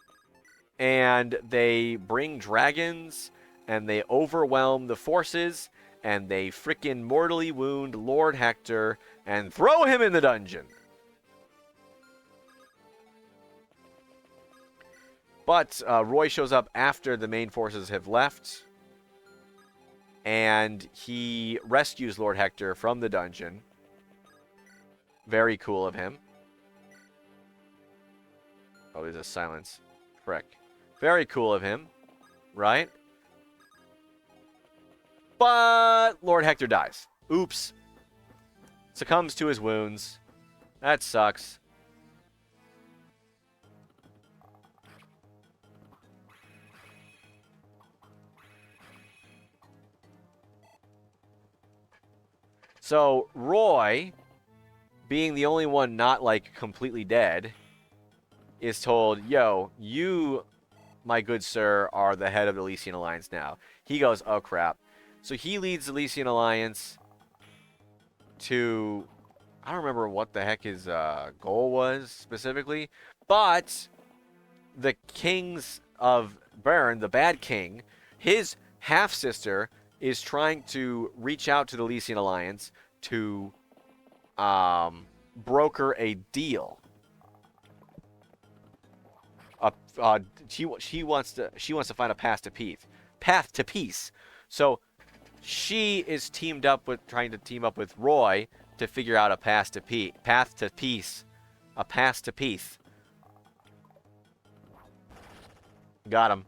[SPEAKER 1] And they bring dragons, and they overwhelm the forces, and they frickin' mortally wound Lord Hector and throw him in the dungeon. But Roy shows up after the main forces have left, and he rescues Lord Hector from the dungeon. Very cool of him. Oh, there's a silence. Frick. Very cool of him, right? But Lord Hector dies. Oops. Succumbs to his wounds. That sucks. So, Roy, being the only one not, like, completely dead, is told, yo, you, my good sir, are the head of the Lycian Alliance now. He goes, oh, crap. So he leads the Lycian Alliance to, I don't remember what the heck his goal was specifically, but the kings of Bern, the bad king, his half-sister is trying to reach out to the Lycian Alliance to broker a deal. She wants to find a path to peace. Path to peace. So she is trying to team up with Roy to figure out a path to peace. A path to peace. Got him.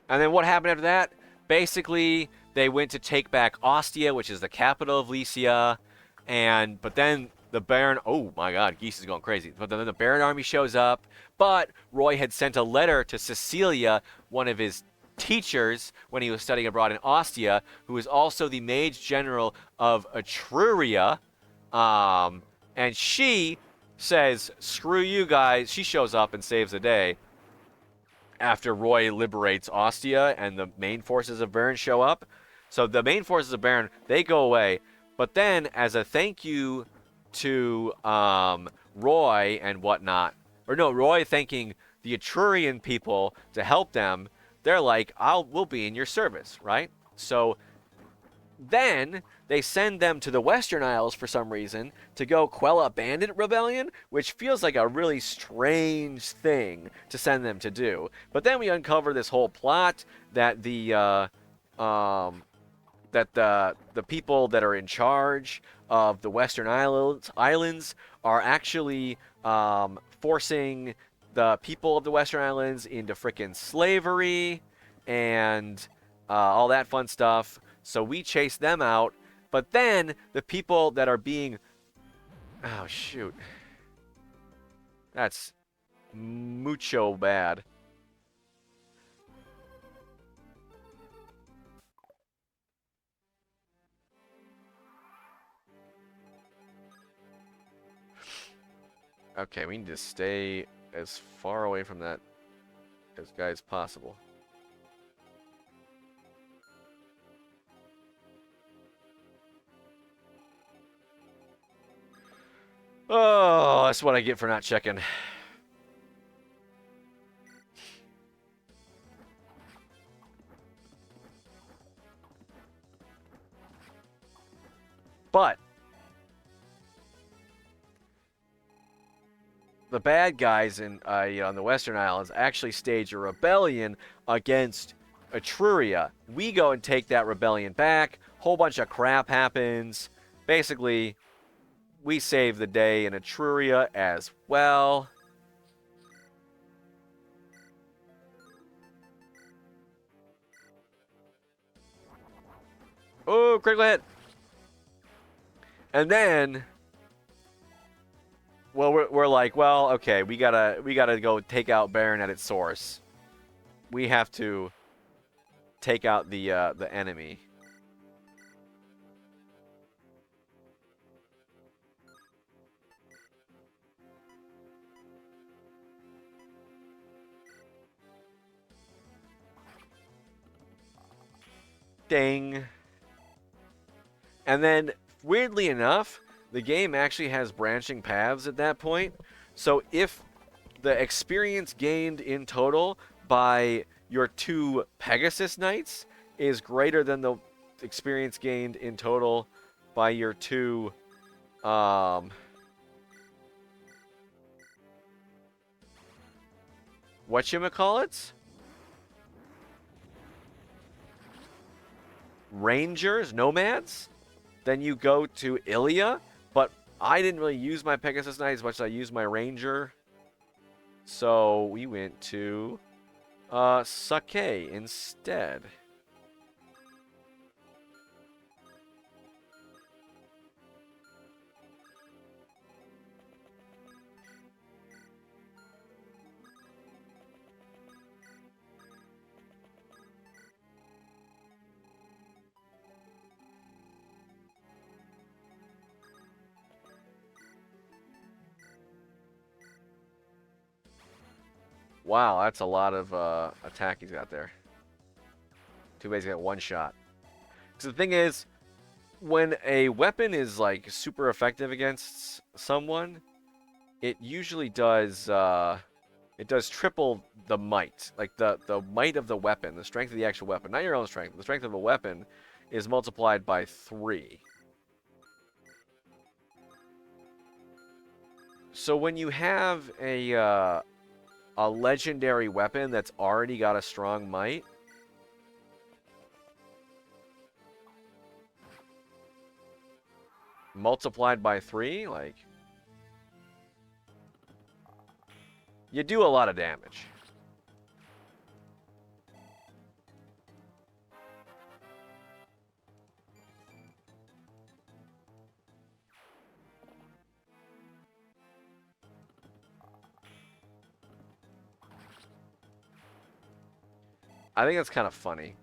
[SPEAKER 1] And then what happened after that? Basically, they went to take back Ostia, which is the capital of Lycia, but then the Baron, oh my god, Geese is going crazy. But then the Baron army shows up, but Roy had sent a letter to Cecilia, one of his teachers when he was studying abroad in Ostia, who is also the mage general of Etruria, and she says, screw you guys. She shows up and saves the day after Roy liberates Ostia and the main forces of Baron show up. So the main forces of Baron, they go away. But then, as a thank you to Roy and whatnot, or no, Roy thanking the Etrurian people to help them, they're like, we'll be in your service, right? So then they send them to the Western Isles for some reason to go quell a bandit rebellion, which feels like a really strange thing to send them to do. But then we uncover this whole plot that the people that are in charge of the Western Islands are actually forcing the people of the Western Islands into frickin' slavery and all that fun stuff. So we chase them out. But then the people that are being... Oh, shoot. That's mucho bad. Okay, we need to stay as far away from that guy as possible. Oh, that's what I get for not checking. But the bad guys on the Western Islands actually stage a rebellion against Etruria. We go and take that rebellion back. Whole bunch of crap happens. Basically, we save the day in Etruria as well. Oh, critical hit. And then, well, we're like, well, okay, we gotta go take out Baron at its source. We have to take out the enemy. Dang. And then, weirdly enough, the game actually has branching paths at that point. So if the experience gained in total by your 2 Pegasus Knights is greater than the experience gained in total by your 2 whatchamacallits? Rangers, nomads, then you go to Ilia, but I didn't really use my Pegasus Knight as much as I used my Ranger. So we went to Sake instead. Wow, that's a lot of attack he's got there. Too bad he's got 1 shot. So the thing is, when a weapon is like super effective against someone, it usually does it does triple the might. Like the might of the weapon, the strength of the actual weapon. Not your own strength. The strength of a weapon is multiplied by 3. So when you have a legendary weapon that's already got a strong might, multiplied by 3, like, you do a lot of damage. I think that's kind of funny.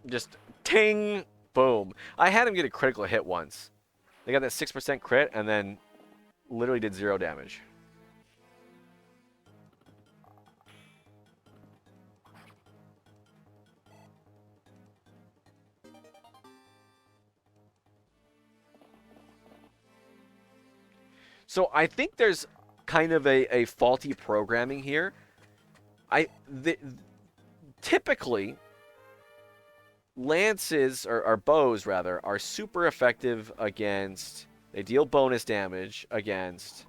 [SPEAKER 1] Just ting, boom. I had him get a critical hit once. They got that 6% crit and then literally did 0 damage. So I think there's kind of a faulty programming here. Typically, lances, or bows rather, are super effective against, they deal bonus damage against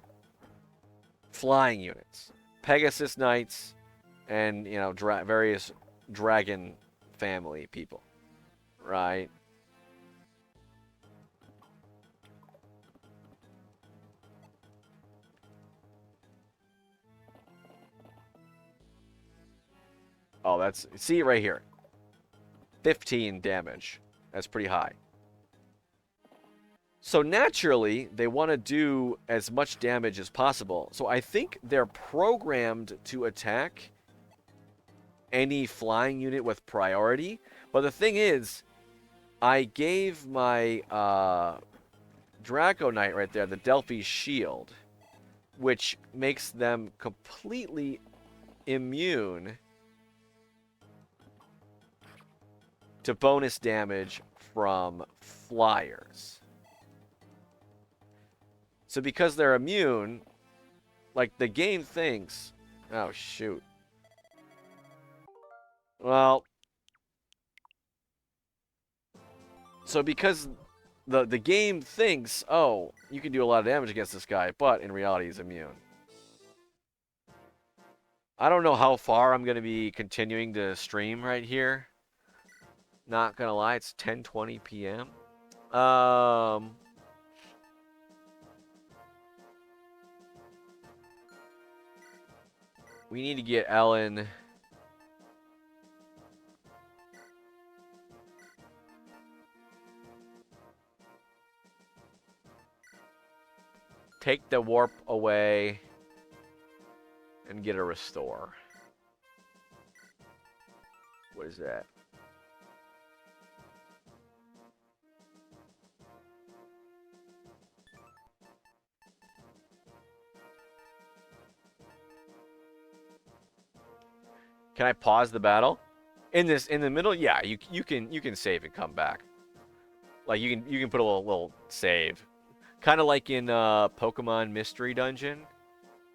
[SPEAKER 1] flying units. Pegasus Knights and, you know, various dragon family people, right? Oh, that's, see right here. 15 damage. That's pretty high. So naturally, they want to do as much damage as possible. So I think they're programmed to attack any flying unit with priority. But the thing is, I gave my Draco Knight right there the Delphi Shield, which makes them completely immune to bonus damage from flyers. So because they're immune, like, the game thinks, oh shoot. Well, so because the game thinks, oh, you can do a lot of damage against this guy, but in reality he's immune. I don't know how far I'm going to be continuing to stream right here. Not gonna lie, it's 10:20 p.m. We need to get Ellen. Take the warp away and get a restore. What is that? Can I pause the battle? In the middle? Yeah, you can save and come back. Like you can put a little save. Kind of like in Pokemon Mystery Dungeon,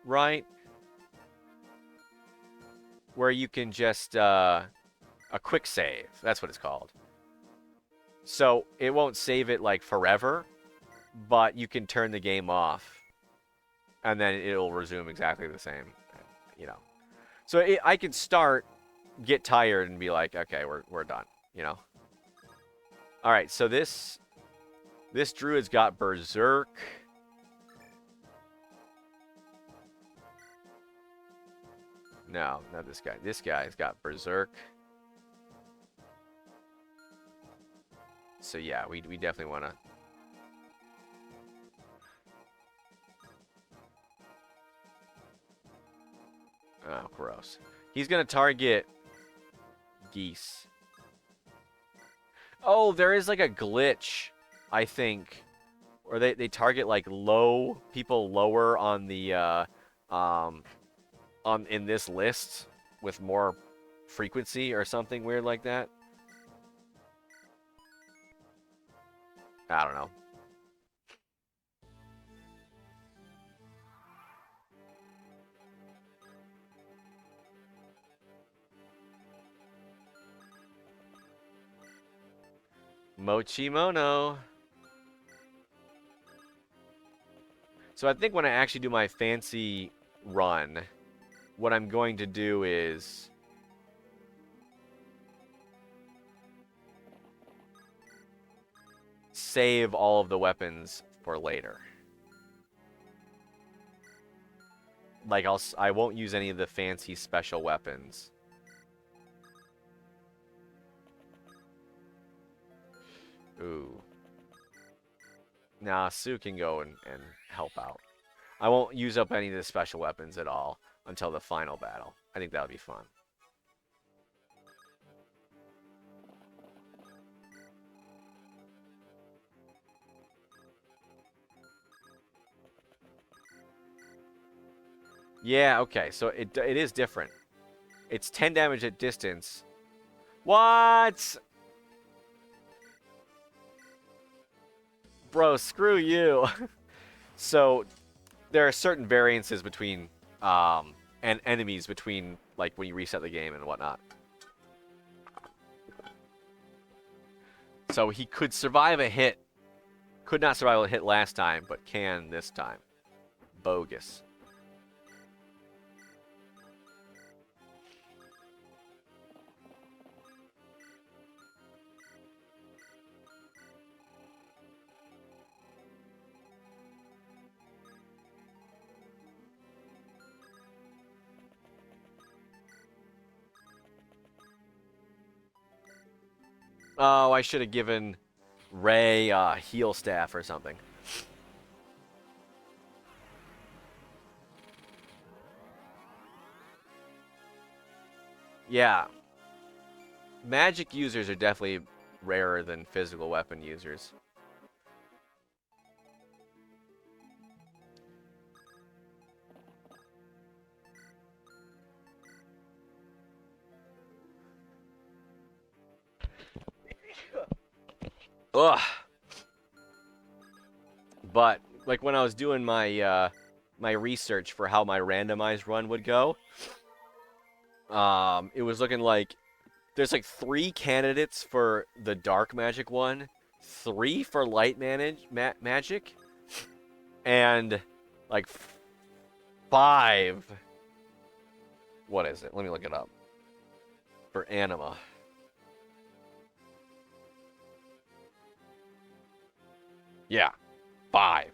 [SPEAKER 1] right? Where you can just a quick save. That's what it's called. So it won't save it like forever, but you can turn the game off and then it'll resume exactly the same, you know. So I could start, get tired, and be like, okay, we're done, you know. All right, so this druid's got Berserk. No, not this guy. This guy's got Berserk. So yeah, we definitely want to. Oh, gross. He's gonna target geese. Oh, there is like a glitch, I think, or they target like people lower on the in this list with more frequency or something weird like that. I don't know. Mochimono. So I think when I actually do my fancy run, what I'm going to do is save all of the weapons for later. Like I won't use any of the fancy special weapons. Ooh. Nah, Sue can go and help out. I won't use up any of the special weapons at all until the final battle. I think that'll be fun. Yeah, okay, so it is different. It's 10 damage at distance. What? Bro, screw you. So there are certain variances between and enemies between like when you reset the game and whatnot. So he could survive a hit. Could not survive a hit last time, but can this time. Bogus. Oh, I should have given Ray heal staff or something. Yeah. Magic users are definitely rarer than physical weapon users. Ugh. But like when I was doing my my research for how my randomized run would go, it was looking like there's like 3 candidates for the dark magic one, 3 for light magic, and like 5. What is it? Let me look it up. For anima. Yeah, 5.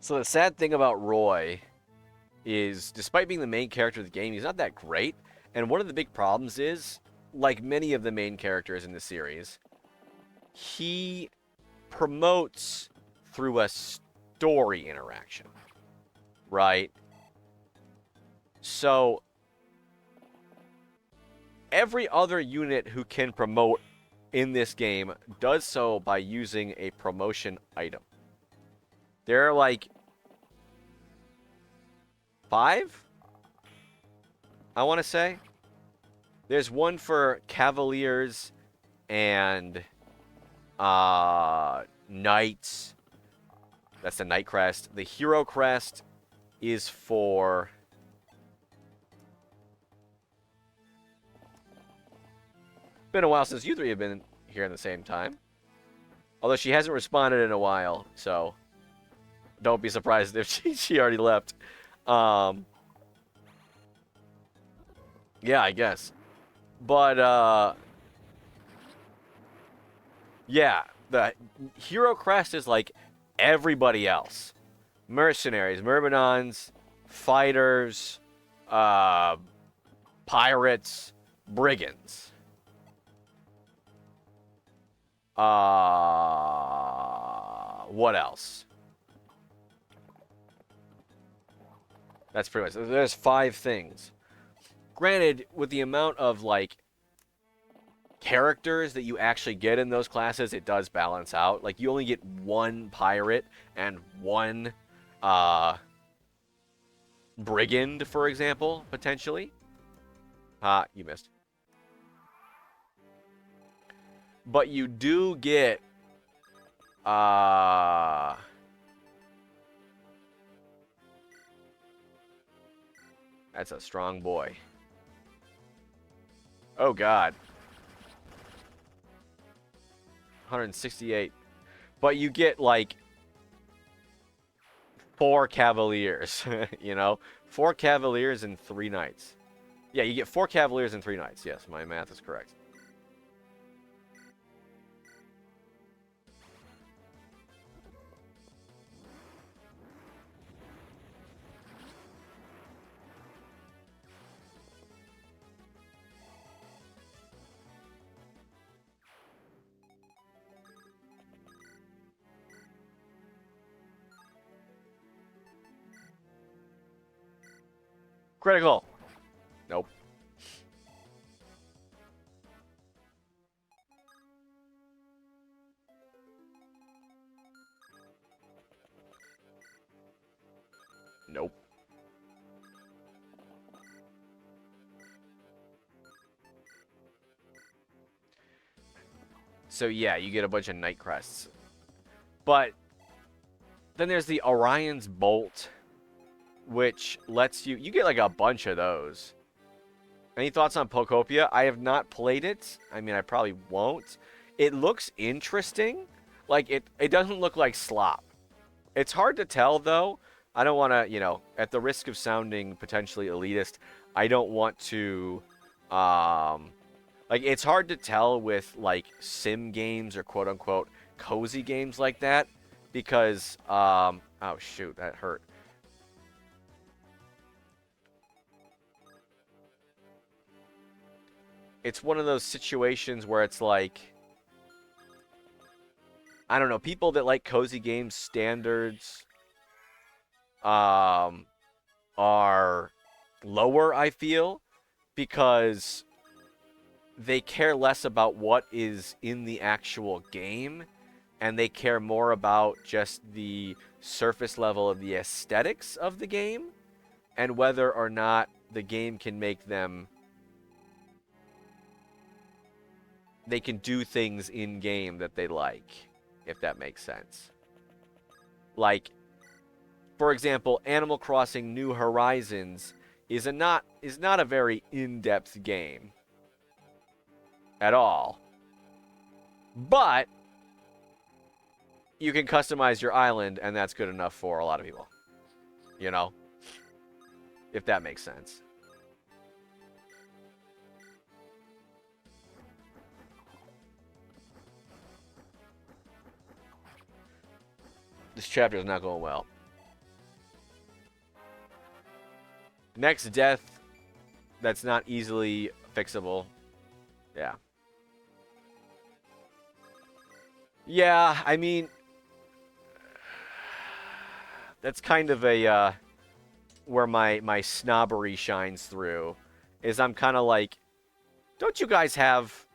[SPEAKER 1] So the sad thing about Roy is, despite being the main character of the game, he's not that great. And one of the big problems is, like many of the main characters in the series, he promotes through a story interaction, right? So every other unit who can promote in this game does so by using a promotion item. There are like 5, I want to say. There's one for Cavaliers and Knights. That's the Knight Crest. The Hero Crest is for... Been a while since you 3 have been here at the same time. Although she hasn't responded in a while, so don't be surprised if she already left. Yeah, I guess. But, yeah, the Hero Crest is like everybody else. Mercenaries, Myrmidons, fighters, pirates, brigands. What else? That's pretty much. There's 5 things. Granted, with the amount of like characters that you actually get in those classes, it does balance out. Like you only get 1 pirate and 1 brigand, for example, potentially. You missed. But you do get that's a strong boy. Oh god. 168. But you get like 4 cavaliers, you know? 4 cavaliers and 3 knights. Yeah, you get 4 cavaliers and 3 knights. Yes, my math is correct. Critical. Nope. Nope. So yeah, you get a bunch of night crests. But then there's the Orion's Bolt, which lets you get like a bunch of those. Any thoughts on Pocopia? I have not played it. I mean, I probably won't. It looks interesting. Like it doesn't look like slop. It's hard to tell though. I don't want to, you know, at the risk of sounding potentially elitist, I don't want to like it's hard to tell with like sim games or quote unquote cozy games like that because oh shoot, that hurt. It's one of those situations where it's like I don't know, people that like cozy games standards are lower, I feel, because they care less about what is in the actual game and they care more about just the surface level of the aesthetics of the game and whether or not the game can make them they can do things in game that they like, if that makes sense. Like, for example, Animal Crossing New Horizons is not a very in-depth game at all. But you can customize your island and that's good enough for a lot of people. You know? If that makes sense. This chapter is not going well. Next death that's not easily fixable. Yeah. Yeah, I mean, that's kind of a where my snobbery shines through. Is I'm kind of like, don't you guys have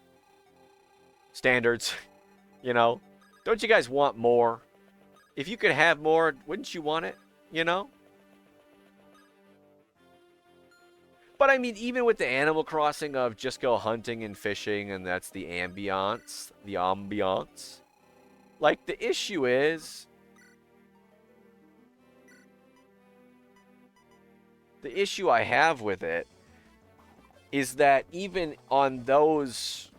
[SPEAKER 1] standards? You know? Don't you guys want more? If you could have more, wouldn't you want it? You know? But I mean, even with the Animal Crossing of just go hunting and fishing, and that's the ambiance. The ambiance. Like, the issue is... The issue I have with it is that even on those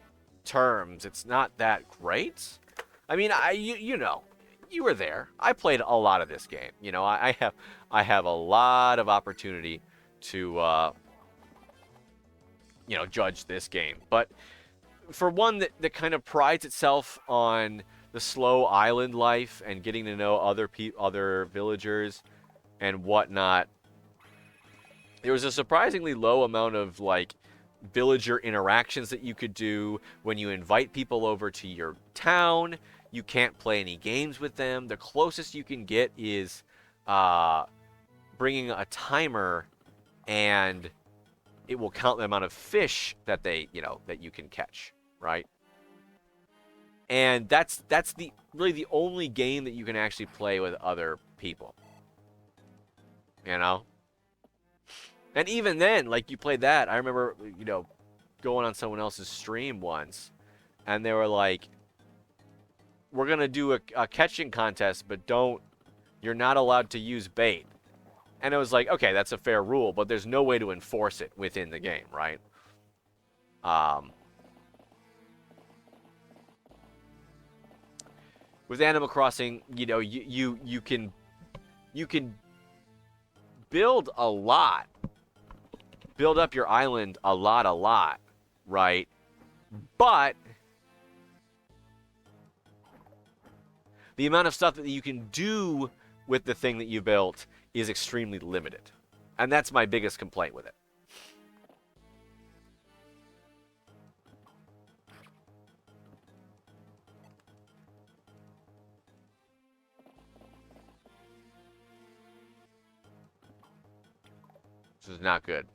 [SPEAKER 1] terms, it's not that great. I mean, you know, you were there. I played a lot of this game. You know, I have a lot of opportunity to you know, judge this game. But for one that kind of prides itself on the slow island life and getting to know other villagers and whatnot. There was a surprisingly low amount of like villager interactions that you could do when you invite people over to your town. You can't play any games with them. The closest you can get is bringing a timer, and it will count the amount of fish that that you can catch, right? And that's the really the only game that you can actually play with other people. You know? And even then, like you played that, I remember, going on someone else's stream once, and they were like, we're going to do a catching contest, but you're not allowed to use bait. And it was like, okay, that's a fair rule, but there's no way to enforce it within the game, right? With Animal Crossing, you can build a lot, build up your island a lot, right? But the amount of stuff that you can do with the thing that you built is extremely limited. And that's my biggest complaint with it. This is not good.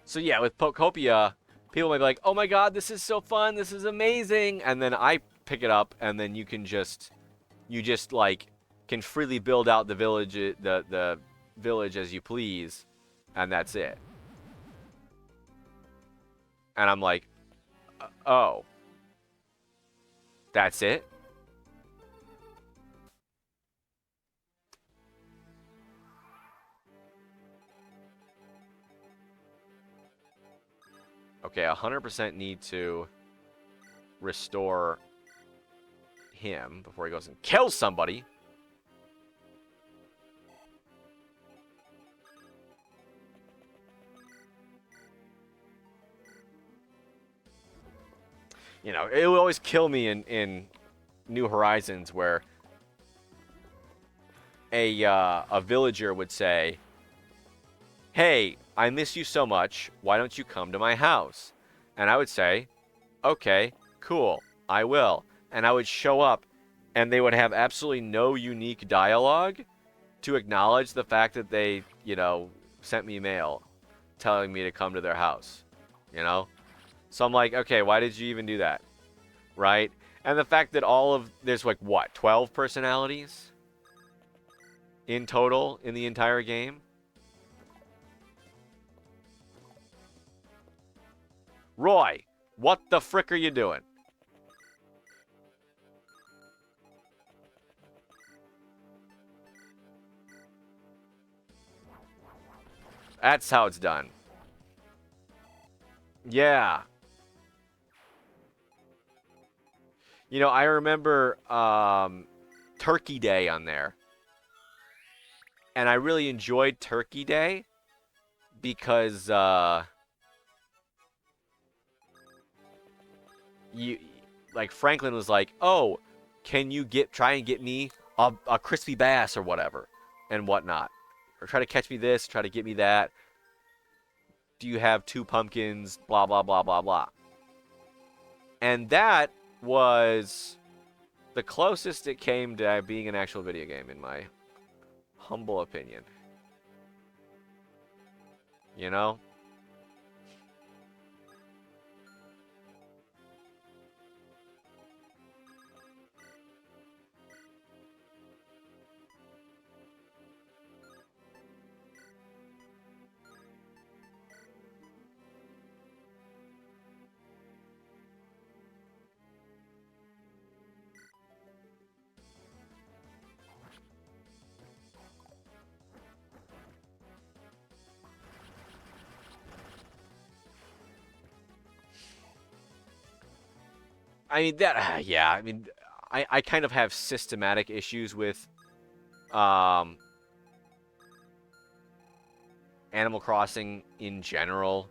[SPEAKER 1] So yeah, with Pokopia, people might be like, "Oh my God, this is so fun! This is amazing!" And then I pick it up, and then you just like can freely build out the village as you please, and that's it. And I'm like, "Oh, that's it?" Okay, 100% need to restore him before he goes and kills somebody. It will always kill me in New Horizons where a villager would say, "Hey, I miss you so much. Why don't you come to my house?" And I would say, "Okay, cool, I will." And I would show up, and they would have absolutely no unique dialogue to acknowledge the fact that they, sent me mail telling me to come to their house, So I'm like, okay, why did you even do that? Right? And the fact that there's like, what, 12 personalities in total in the entire game? Roy, what the frick are you doing? That's how it's done. Yeah. I remember Turkey Day on there. And I really enjoyed Turkey Day because Franklin was like, "Oh, can you try and get me a crispy bass or whatever and whatnot, or try to catch me this, try to get me that. Do you have 2 pumpkins? Blah blah blah blah blah." And that was the closest it came to being an actual video game, in my humble opinion. You know? I mean that yeah, I mean I kind of have systematic issues with um Animal Crossing in general.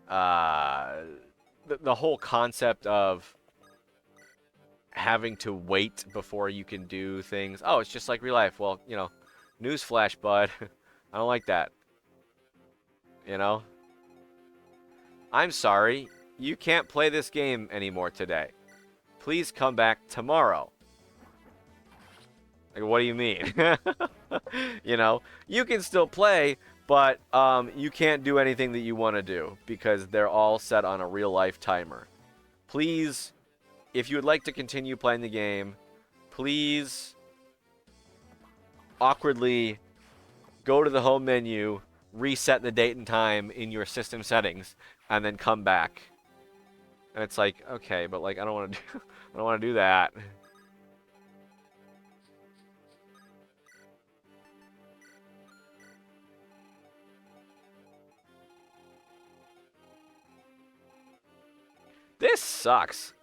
[SPEAKER 1] Uh the whole concept of having to wait before you can do things. Oh, it's just like real life. Well, you know, newsflash, bud. I don't like that. You know? I'm sorry. You can't play this game anymore today. Please come back tomorrow. Like, what do you mean? You know, you can still play, but you can't do anything that you want to do because they're all set on a real life timer. Please, if you would like to continue playing the game, please awkwardly go to the home menu, reset the date and time in your system settings, and then come back. And it's like, okay, but like I don't want to do I don't want to do that. This sucks.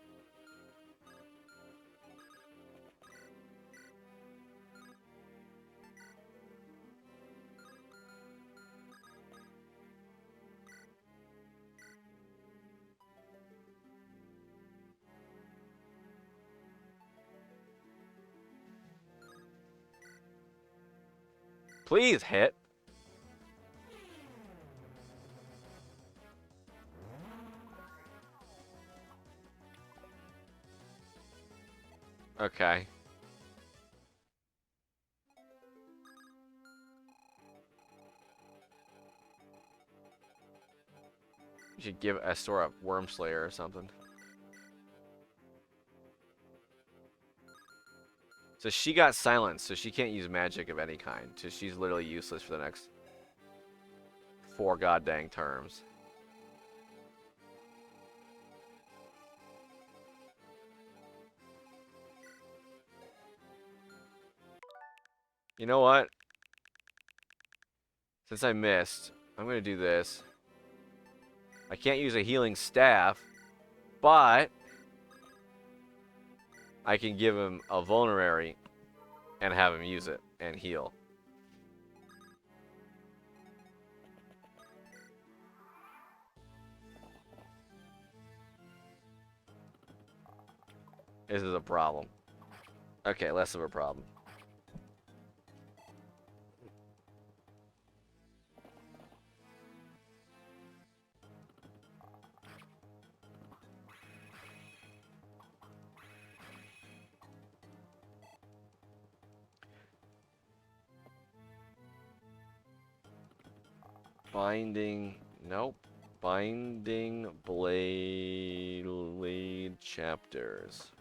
[SPEAKER 1] Please hit. Okay. You should give Estor a Worm Slayer or something. So she got silenced, so she can't use magic of any kind. So she's literally useless for the next 4 goddamn terms. You know what? Since I missed, I'm going to do this. I can't use a healing staff, but I can give him a vulnerary and have him use it and heal. This is a problem. Okay, less of a problem. Binding, nope. Binding blade chapters.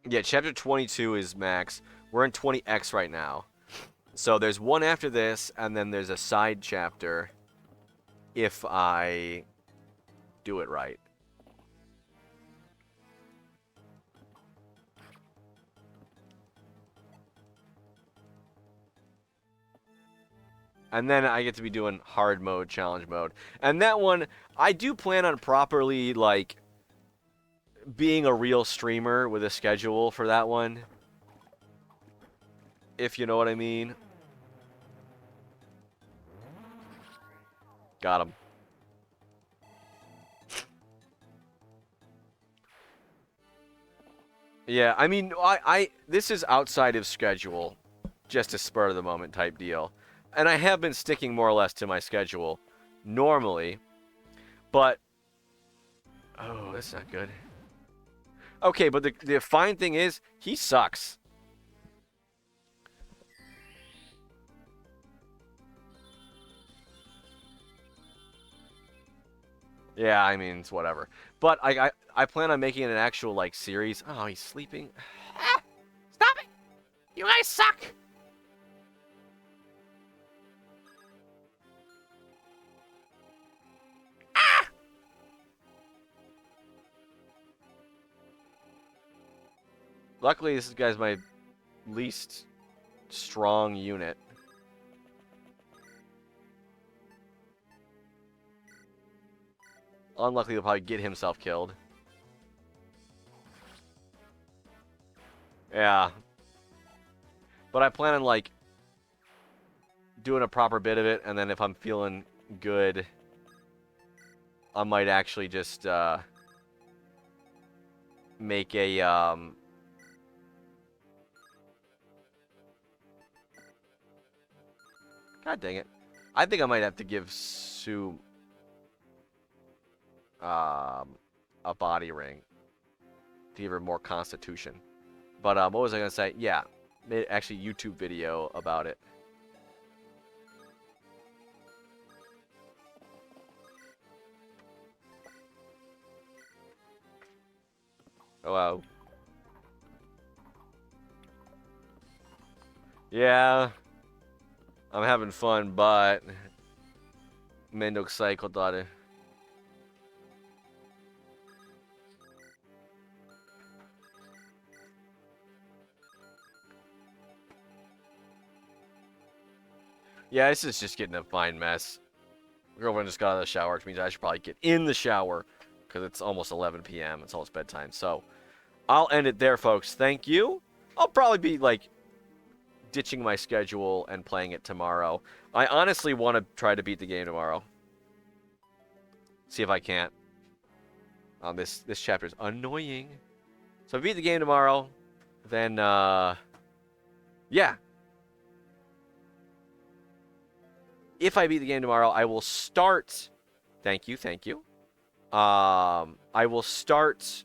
[SPEAKER 1] Yeah, chapter 22 is max. We're in 20X right now. So there's one after this, and then there's a side chapter if I do it right. And then I get to be doing hard mode, challenge mode. And that one, I do plan on properly, like, being a real streamer with a schedule for that one. If you know what I mean. Got him. Yeah, I mean, this is outside of schedule, just a spur of the moment type deal. And I have been sticking more or less to my schedule normally, but oh, that's not good. Okay, but the fine thing is he sucks. Yeah, I mean, it's whatever. But I plan on making it an actual like series. Oh, he's sleeping. Ah, stop it! You guys suck. Luckily, this guy's my least strong unit. Unluckily, he'll probably get himself killed. Yeah. But I plan on, like, doing a proper bit of it, and then if I'm feeling good, I might actually just, make a, God dang it. I think I might have to give Sue, a body ring to give her more constitution. But, what was I gonna say? Yeah, made actually YouTube video about it. Oh, wow. Yeah, I'm having fun, but めんどくさいことある. Yeah, this is just getting a fine mess. Girlfriend just got out of the shower, which means I should probably get in the shower because it's almost 11 p.m. It's almost bedtime. So I'll end it there, folks. Thank you. I'll probably be like ditching my schedule and playing it tomorrow. I honestly want to try to beat the game tomorrow. See if I can't. This chapter is annoying. So if I beat the game tomorrow, then yeah. If I beat the game tomorrow, I will start. Thank you, thank you. I will start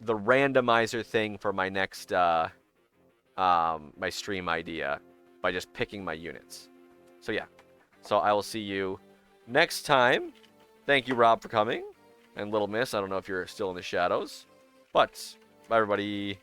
[SPEAKER 1] the randomizer thing for my next my stream idea by just picking my units. So yeah. So I will see you next time. Thank you, Rob, for coming. And Little Miss, I don't know if you're still in the shadows. But bye everybody.